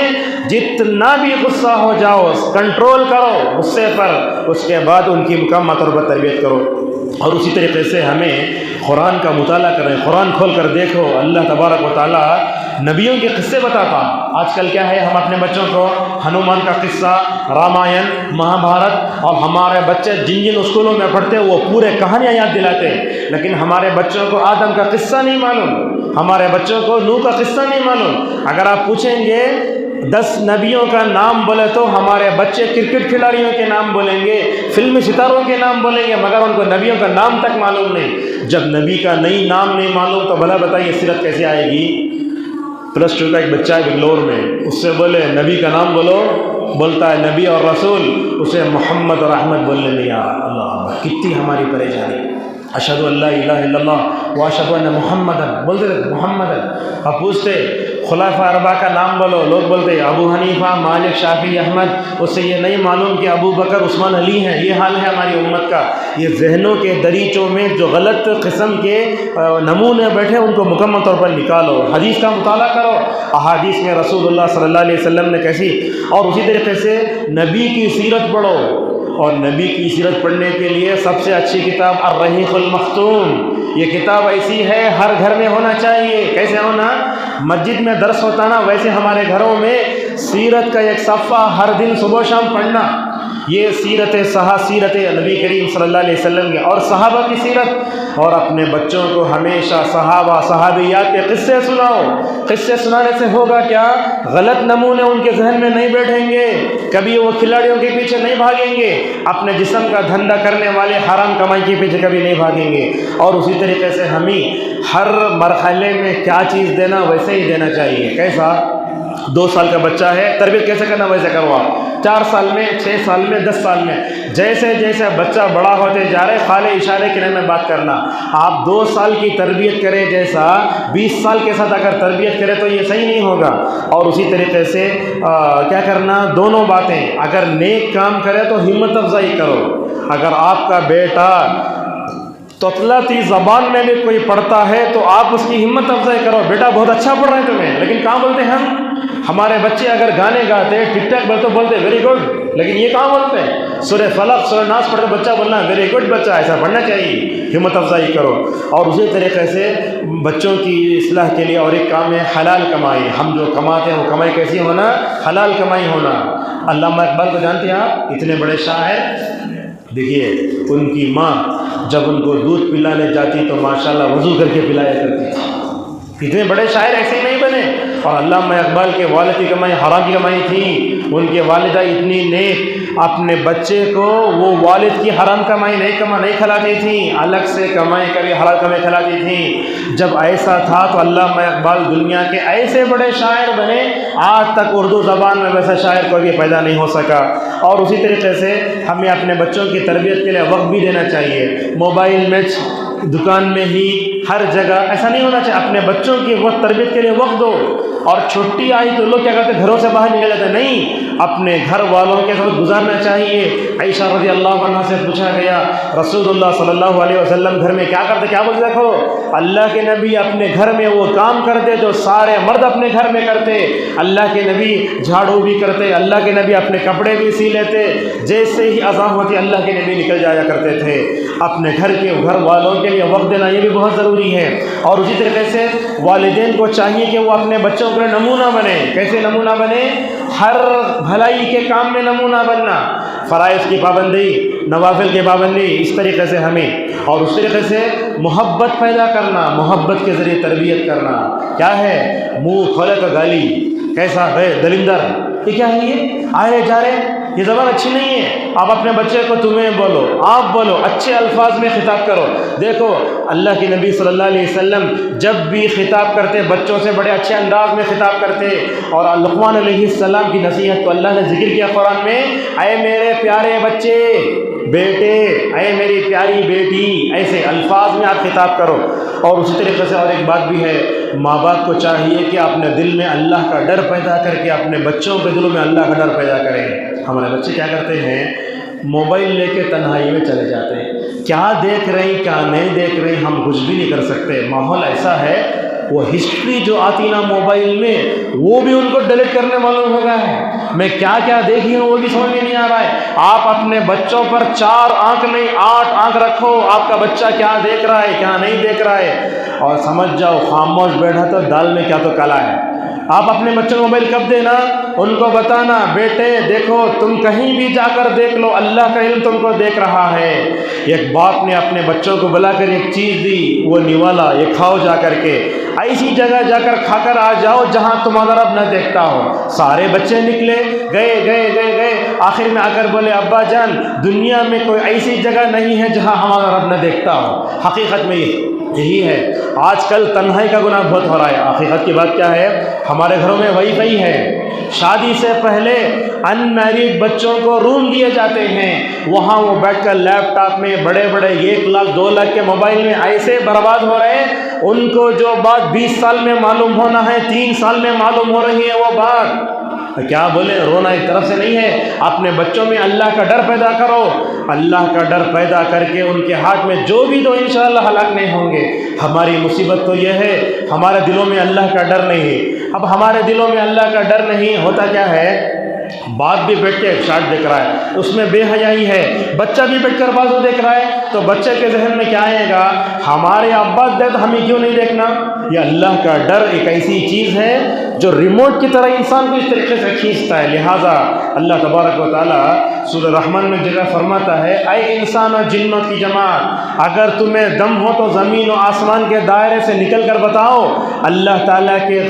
جتنا بھی غصہ ہو جاؤ کنٹرول کرو غصے پر، اس کے بعد ان کی مکمل طور پر تربیت کرو. اور اسی طریقے سے ہمیں قرآن کا مطالعہ کریں. قرآن کھول کر دیکھو، اللہ تبارک و تعالیٰ نبیوں کے قصے بتاتا. آج کل کیا ہے، ہم اپنے بچوں کو ہنومان کا قصہ، رامائن، مہا بھارت، اور ہمارے بچے جن جن اسکولوں میں پڑھتے ہیں وہ پورے کہانیاں یاد دلاتے ہیں، لیکن ہمارے بچوں کو آدم کا قصہ نہیں معلوم، ہمارے بچوں کو نوح کا قصہ نہیں معلوم. اگر آپ پوچھیں گے 10 نبیوں کا نام بولے تو ہمارے بچے کرکٹ کھلاڑیوں کے نام بولیں گے، فلمی ستاروں کے نام بولیں گے، مگر ان کو نبیوں کا نام تک معلوم نہیں. جب نبی کا نئی نام نہیں معلوم تو بھلا بتائیے سیرت کیسے آئے گی؟ +2 کا ایک بچہ ہے بنگلور میں، اس سے بولے نبی کا نام بولو، بولتا ہے نبی اور رسول، اسے محمد اور احمد بولنے نہیں آ رہا. اللہ، کتنی ہماری پریشانی. اشہدو ان لا الہ الا اللہ واشہدو ان محمدن، بولتے تھے محمدن. اب پوچھتے خلفاء اربعہ کا نام بولو، لوگ بولتے ابو حنیفہ، مالک، شافعی، احمد. اس سے یہ نہیں معلوم کہ ابو بکر، عثمان، علی ہیں. یہ حال ہے ہماری امت کا. یہ ذہنوں کے دریچوں میں جو غلط قسم کے نمونے بیٹھے ان کو مکمل طور پر نکالو. حدیث کا مطالعہ کرو، احادیث میں رسول اللہ صلی اللہ علیہ وسلم نے کیسی، اور اسی طریقے سے نبی کی سیرت پڑھو. اور نبی کی سیرت پڑھنے کے لیے سب سے اچھی کتاب الرحیق المختوم. یہ کتاب ایسی ہے ہر گھر میں ہونا چاہیے. کیسے ہونا؟ مسجد میں درس ہوتا نا، ویسے ہمارے گھروں میں سیرت کا ایک صفحہ ہر دن صبح شام پڑھنا. یہ سیرت نبی کریم صلی اللہ علیہ وسلم کی اور صحابہ کی سیرت. اور اپنے بچوں کو ہمیشہ صحابہ صحابیات کے قصے سناؤ. قصے سنانے سے ہوگا کیا؟ غلط نمونے ان کے ذہن میں نہیں بیٹھیں گے، کبھی وہ کھلاڑیوں کے پیچھے نہیں بھاگیں گے، اپنے جسم کا دھندا کرنے والے حرام کمائی کے پیچھے کبھی نہیں بھاگیں گے. اور اسی طریقے سے ہمیں ہر مرحلے میں کیا چیز دینا ویسے ہی دینا چاہیے. کیسا؟ 2 سال کا بچہ ہے، تربیت کیسے کرنا ویسے کرو آپ. 4 سال میں، 6 سال میں، 10 سال میں، جیسے جیسے بچہ بڑا ہوتے جا رہے خالے اشارے کے میں بات کرنا. آپ 2 سال کی تربیت کریں جیسا 20 سال کے ساتھ اگر تربیت کرے تو یہ صحیح نہیں ہوگا. اور اسی طریقے سے کیا کرنا، دونوں باتیں. اگر نیک کام کرے تو ہمت افزائی کرو. اگر آپ کا بیٹا توتلاتی زبان میں بھی کوئی پڑھتا ہے تو آپ اس کی ہمت افزائی کرو. بیٹا بہت اچھا پڑھ رہے ہیں تمہیں، لیکن کہاں بولتے ہیں ہمارے بچے اگر گانے گاتے ٹک ٹاک بولتے بولتے ویری گڈ، لیکن یہ کہاں بولتے ہیں سورہ فلق سورہ ناس پڑھ کے بچہ بولنا ویری گڈ بچہ، ایسا پڑھنا چاہیے. ہمت افزائی کرو. اور اسی طریقے سے بچوں کی اصلاح کے لیے اور ایک کام ہے حلال کمائی. ہم جو کماتے ہیں وہ کمائی کیسی ہونا؟ حلال کمائی ہونا. علامہ اقبال کو جانتے ہیں آپ؟ اتنے بڑے شاعر. دیکھیے ان کی ماں جب ان کو دودھ پلانے جاتی تو ماشاءاللہ وضو کر کے پلایا کرتی تھی. اتنے بڑے شاعر ایسے ہی نہیں بنے. اور علامہ اقبال کے والد کی کمائی حرام کی کمائی تھی. ان کے والدہ اتنی نیک، اپنے بچے کو وہ والد کی حرام کمائی نہیں کھلاتی تھیں، الگ سے کمائی کر کے حلال کمائی کھلاتی تھیں. جب ایسا تھا تو علامہ اقبال دنیا کے ایسے بڑے شاعر بنے، آج تک اردو زبان میں ویسا شاعر کوئی بھی پیدا نہیں ہو سکا. اور اسی طریقے سے ہمیں اپنے بچوں کی تربیت کے لیے وقت بھی دینا چاہیے. موبائل میں، دکان میں ہی، ہر جگہ ایسا نہیں ہونا چاہیے. اپنے بچوں کی وقت تربیت کے لیے وقت دو. اور چھٹی آئی تو لوگ کیا کرتے ہیں، گھروں سے باہر نکل جاتے ہیں. نہیں، اپنے گھر والوں کے ساتھ گزارنا چاہیے. عائشہ رضی اللہ عنہا سے پوچھا گیا رسول اللہ صلی اللہ علیہ وسلم گھر میں کیا کرتے؟ کیا بولتے؟ دیکھو اللہ کے نبی اپنے گھر میں وہ کام کرتے جو سارے مرد اپنے گھر میں کرتے. اللہ کے نبی جھاڑو بھی کرتے, اللہ کے نبی اپنے کپڑے بھی سی لیتے. جیسے ہی اذان ہوتی اللہ کے نبی نکل جایا کرتے تھے. اپنے گھر والوں کے لیے وقت دینا یہ بھی بہت ضروری ہے. اور اسی طریقے سے والدین کو چاہیے کہ وہ اپنے بچوں کے نمونہ بنے. کیسے نمونہ بنے؟ ہر بھلائی کے کام میں نمونہ بننا, فرائض کی پابندی, نوافل کی پابندی, اس طریقے سے ہمیں. اور اس طریقے سے محبت پیدا کرنا, محبت کے ذریعے تربیت کرنا. کیا ہے؟ منہ کھولے تو گالی, کیسا ہے دلندر, یہ کیا ہے؟ یہ آئے جا رہے, یہ زبان اچھی نہیں ہے. آپ اپنے بچے کو تمہیں بولو, آپ بولو, اچھے الفاظ میں خطاب کرو. دیکھو اللہ کے نبی صلی اللہ علیہ وسلم جب بھی خطاب کرتے بچوں سے بڑے اچھے انداز میں خطاب کرتے. اور لقمان علیہ السلام کی نصیحت کو اللہ نے ذکر کیا قرآن میں, اے میرے پیارے بچے, بیٹے, اے میری پیاری بیٹی, ایسے الفاظ میں آپ خطاب کرو. اور اسی طریقے سے اور ایک بات بھی ہے, ماں باپ کو چاہیے کہ اپنے دل میں اللہ کا ڈر پیدا کر کے اپنے بچوں کے دلوں میں اللہ کا ڈر پیدا کریں. ہمارے بچے کیا کرتے ہیں؟ موبائل لے کے تنہائی میں چلے جاتے ہیں. کیا دیکھ رہے ہیں کیا نہیں دیکھ رہے ہیں ہم کچھ بھی نہیں کر سکتے. ماحول ایسا ہے, وہ ہسٹری جو آتی نا موبائل میں وہ بھی ان کو ڈیلیٹ کرنے معلوم ہو گیا ہے. میں کیا کیا دیکھی ہوں وہ بھی سمجھ میں نہیں آ رہا ہے. آپ اپنے بچوں پر 4 آنکھ نہیں 8 آنکھ رکھو, آپ کا بچہ کیا دیکھ رہا ہے کیا نہیں دیکھ رہا ہے, اور سمجھ جاؤ خاموش بیٹھا تو دال میں کیا تو کلا ہے. آپ اپنے بچوں کو موبائل کب دینا؟ ان کو بتانا, بیٹے دیکھو تم کہیں بھی جا کر دیکھ لو, اللہ کا علم تم کو دیکھ رہا ہے. ایک باپ نے اپنے بچوں کو بلا کر ایک چیز دی, وہ نوالا, یہ کھاؤ جا کر کے, ایسی جگہ جا کر کھا کر آ جاؤ جہاں تمہارا رب نہ دیکھتا ہو. سارے بچے نکلے, گئے, آخر میں آ کر بولے ابا جان دنیا میں کوئی ایسی جگہ نہیں ہے جہاں ہمارا رب نہ دیکھتا ہو. حقیقت میں یہی ہے. آج کل تنہائی کا گناہ بہت ہو رہا ہے. حقیقت کی بات کیا ہے؟ ہمارے گھروں میں وائی فائی ہے. شادی سے پہلے ان میرڈ بچوں کو روم دیے جاتے ہیں, وہاں وہ بیٹھ کر لیپ ٹاپ میں بڑے 1 لاکھ 2 لاکھ کے موبائل میں ایسے برباد ہو رہے ہیں. ان کو جو بات 20 سال میں معلوم ہونا ہے 3 سال میں معلوم ہو رہی ہے وہ بات. کیا بولے, رونا ایک طرف سے نہیں ہے. اپنے بچوں میں اللہ کا ڈر پیدا کرو. اللہ کا ڈر پیدا کر کے ان کے ہاتھ میں جو بھی دو انشاءاللہ ہلاک نہیں ہوں گے. ہماری مصیبت تو یہ ہے ہمارے دلوں میں اللہ کا ڈر نہیں ہے. اب ہمارے دلوں میں اللہ کا ڈر نہیں ہوتا کیا ہے, باپ بھی بیٹھ کے شارٹ دیکھ رہا ہے, اس میں بے حیائی ہے. بچہ بھی بیٹھ کر بازو دیکھ رہا ہے, تو بچے کے ذہن میں کیا آئے گا, ہمارے ابا دے تو ہمیں کیوں نہیں دیکھنا. یہ اللہ کا ڈر ایک ایسی چیز ہے جو ریموٹ کی طرح انسان کو اس طریقے سے کھینچتا ہے. لہٰذا اللہ تبارک و تعالیٰ سورہ رحمان میں جگہ فرماتا ہے, اے انسان اور جنوں کی جماعت, اگر تمہیں دم ہو تو زمین و آسمان کے دائرے سے نکل کر بتاؤ. اللہ تعالیٰ کے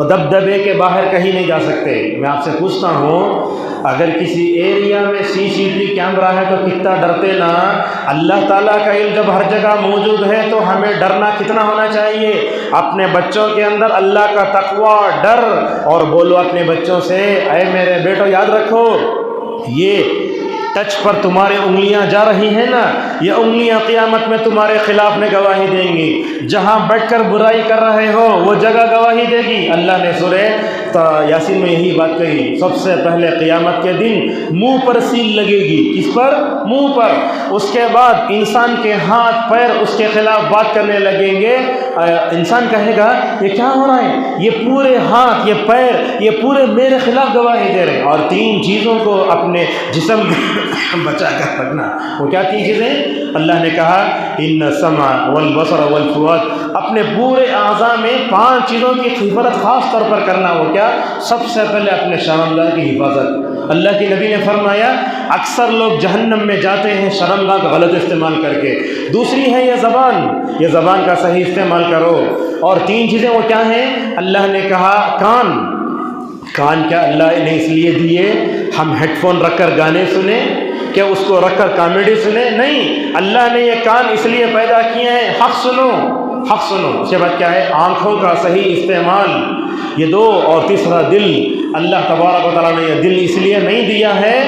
دبدبے کے باہر کہیں نہیں جا سکتے. میں آپ سے پوچھتا ہوں, اگر کسی ایریا میں CCTV کیمرہ ہے تو کتنا ڈرتے نا. اللہ تعالیٰ کا علم جب ہر جگہ موجود ہے تو ہمیں ڈرنا کتنا ہونا چاہیے. اپنے بچوں کے اندر اللہ کا تقوی, ڈر, اور بولو اپنے بچوں سے, اے میرے بیٹو یاد رکھو یہ ٹچ پر تمہارے انگلیاں جا رہی ہیں نا, یہ انگلیاں قیامت میں تمہارے خلاف میں گواہی دیں گی. جہاں بیٹھ کر برائی کر رہے ہو وہ جگہ گواہی دے گی. اللہ نے سورہ یاسین میں یہی بات کہی, سب سے پہلے قیامت کے دن منہ پر سیل لگے گی. کس پر؟ منہ پر. اس کے بعد انسان کے ہاتھ پیر اس کے خلاف بات کرنے لگیں گے. انسان کہے گا یہ کیا ہو رہا ہے, یہ پورے ہاتھ یہ پیر یہ پورے میرے خلاف گواہی دے رہے ہیں. اور 3 چیزوں کو اپنے جسم بچا کر رکھنا. وہ کیا 3 چیزیں؟ اللہ نے کہا ان السمع والبصر والفؤاد, اپنے پورے اعضاء میں 5 چیزوں کی حفاظت خاص طور پر کرنا. وہ کیا؟ سب سے پہلے اپنے شرمگاہ کی حفاظت. اللہ کے نبی نے فرمایا اکثر لوگ جہنم میں جاتے ہیں شرمگاہ کا غلط استعمال کر کے. دوسری ہے یہ زبان, یہ زبان کا صحیح استعمال کرو. اور 3 چیزیں وہ کیا ہیں؟ اللہ نے کہا کان. کان کیا اللہ نے اس لیے دیے ہم ہیڈ فون رکھ کر گانے سنیں, کہ اس کو رکھ کر کامیڈی سنیں؟ نہیں, اللہ نے یہ کان اس لیے پیدا کیے ہیں حق سنو, حق سنو. اس کے بعد کیا ہے؟ آنکھوں کا صحیح استعمال, یہ 2. اور تیسرا دل. اللہ تبارک و تعالیٰ نے یہ دل اس لیے نہیں دیا ہے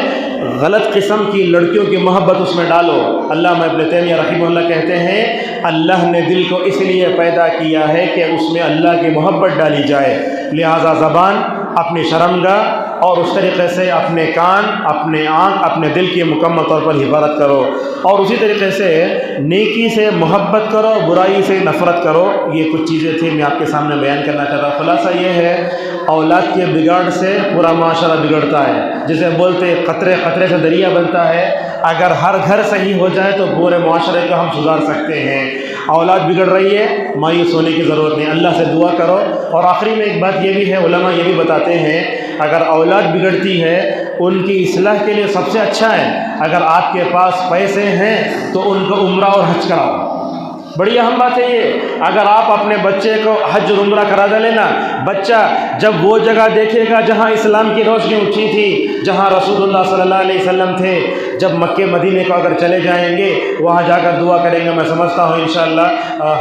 غلط قسم کی لڑکیوں کی محبت اس میں ڈالو. علامہ ابن تیمیہ رحمہ اللہ کہتے ہیں اللہ نے دل کو اس لیے پیدا کیا ہے کہ اس میں اللہ کی محبت ڈالی جائے. لہذا زبان, اپنی شرمگاہ, اور اس طریقے سے اپنے کان، اپنے آنکھ، اپنے دل کی مکمل طور پر حفاظت کرو، اور اسی طریقے سے نیکی سے محبت کرو، برائی سے نفرت کرو۔ یہ کچھ چیزیں تھیں میں آپ کے سامنے بیان کرنا چاہتا ہوں۔ خلاصہ یہ ہے، اولاد کے بگاڑ سے پورا معاشرہ بگڑتا ہے، جسے بولتے قطرے قطرے سے دریا بنتا ہے۔ اگر ہر گھر صحیح ہو جائے تو پورے معاشرے کو ہم سدھار سکتے ہیں۔ اولاد بگڑ رہی ہے، مایوس ہونے کی ضرورت نہیں، اللہ سے دعا کرو۔ اور آخری میں ایک بات یہ بھی ہے، علماء یہ بھی بتاتے ہیں، اگر اولاد بگڑتی ہے ان کی اصلاح کے لیے سب سے اچھا ہے، اگر آپ کے پاس پیسے ہیں تو ان کو عمرہ اور حج کراؤ۔ بڑی اہم بات ہے یہ، اگر آپ اپنے بچے کو حج اور عمرہ کرا دیں نا، بچہ جب وہ جگہ دیکھے گا جہاں اسلام کی روشنی اٹھی تھی، جہاں رسول اللہ صلی اللہ علیہ وسلم تھے، جب مکے مدینے کو اگر چلے جائیں گے، وہاں جا کر دعا کریں گے، میں سمجھتا ہوں انشاءاللہ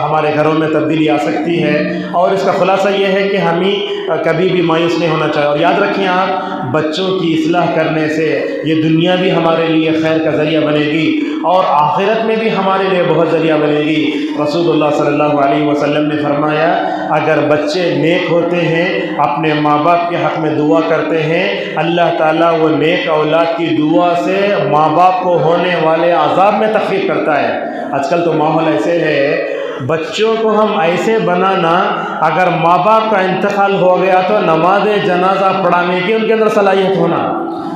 ہمارے گھروں میں تبدیلی آ سکتی ہے۔ اور اس کا خلاصہ یہ ہے کہ ہمیں کبھی بھی مایوس نہیں ہونا چاہیے، اور یاد رکھیں آپ، بچوں کی اصلاح کرنے سے یہ دنیا بھی ہمارے لیے خیر کا ذریعہ بنے گی اور آخرت میں بھی ہمارے لیے بہت ذریعہ بنے گی۔ رسول اللہ صلی اللہ علیہ وسلم نے فرمایا، اگر بچے نیک ہوتے ہیں، اپنے ماں باپ کے حق میں دعا کرتے ہیں، اللہ تعالیٰ وہ نیک اولاد کی دعا سے ماں باپ کو ہونے والے عذاب میں تخفیف کرتا ہے۔ آج کل تو ماحول ایسے ہے، بچوں کو ہم ایسے بنانا، اگر ماں باپ کا انتقال ہو گیا تو نماز جنازہ پڑھانے کی ان کے اندر صلاحیت ہونا۔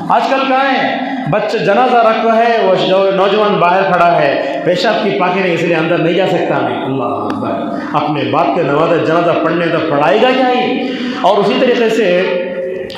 آج کل کہاں ہے، بچہ جنازہ رکھا ہے، وہ نوجوان باہر کھڑا ہے، پیشاب کی پاکی نہیں، اس لیے اندر نہیں جا سکتا میں۔ اللہ اکبر، اپنے باپ کے نماز جنازہ پڑھنے تو پڑھائے گا کیا ہی۔ اور اسی طریقے سے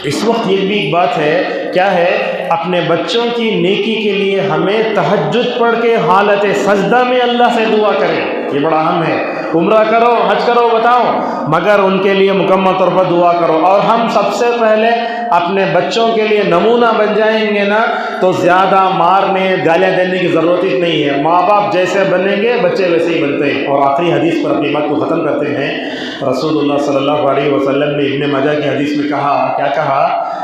اس وقت یہ بھی ایک بات ہے، کیا ہے، اپنے بچوں کی نیکی کے لیے ہمیں تہجد پڑھ کے حالت سجدہ میں اللہ سے دعا کریں، یہ بڑا اہم ہے۔ عمرہ کرو، حج کرو، بتاؤ، مگر ان کے لیے مکمل طور پر دعا کرو۔ اور ہم سب سے پہلے اپنے بچوں کے لیے نمونہ بن جائیں گے نا، تو زیادہ مارنے گالیاں دینے کی ضرورت ہی نہیں ہے، ماں باپ جیسے بنیں گے بچے ویسے ہی بنتے ہیں۔ اور آخری حدیث پر اپنی بات کو ختم کرتے ہیں، رسول اللہ صلی اللہ علیہ وسلم نے ابن ماجہ کی حدیث میں کہا، کیا کہا،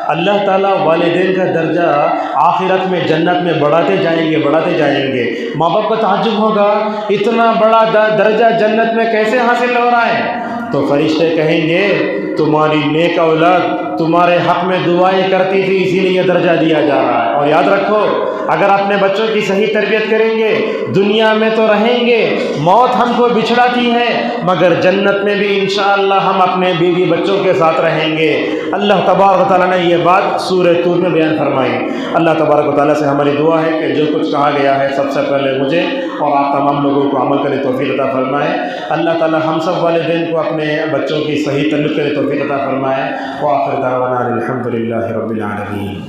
اللہ تعالیٰ والدین کا درجہ آخرت میں جنت میں بڑھاتے جائیں گے، بڑھاتے جائیں گے۔ ماں باپ کا تعجب ہوگا، اتنا بڑا درجہ جنت میں کیسے حاصل ہو رہا ہے؟ تو فرشتے کہیں گے، تمہاری نیک اولاد تمہارے حق میں دعائیں کرتی تھی، اسی لیے یہ درجہ دیا جا رہا ہے۔ اور یاد رکھو، اگر اپنے بچوں کی صحیح تربیت کریں گے، دنیا میں تو رہیں گے، موت ہم کو بچھڑاتی ہے، مگر جنت میں بھی انشاءاللہ ہم اپنے بیوی بچوں کے ساتھ رہیں گے۔ اللہ تبارک و تعالیٰ نے یہ بات سورہ طور میں بیان فرمائی۔ اللہ تبارک و تعالیٰ سے ہماری دعا ہے کہ جو کچھ کہا گیا ہے سب سے پہلے مجھے اور آپ تمام لوگوں کو عمل کرنے توفیق عطا فرمائے۔ اللہ تعالیٰ ہم سب والدین کو اپنے بچوں کی صحیح تربیت کرنے توفیق عطا فرمائے۔ وآخر دعوانا الحمد للہ رب العالمین۔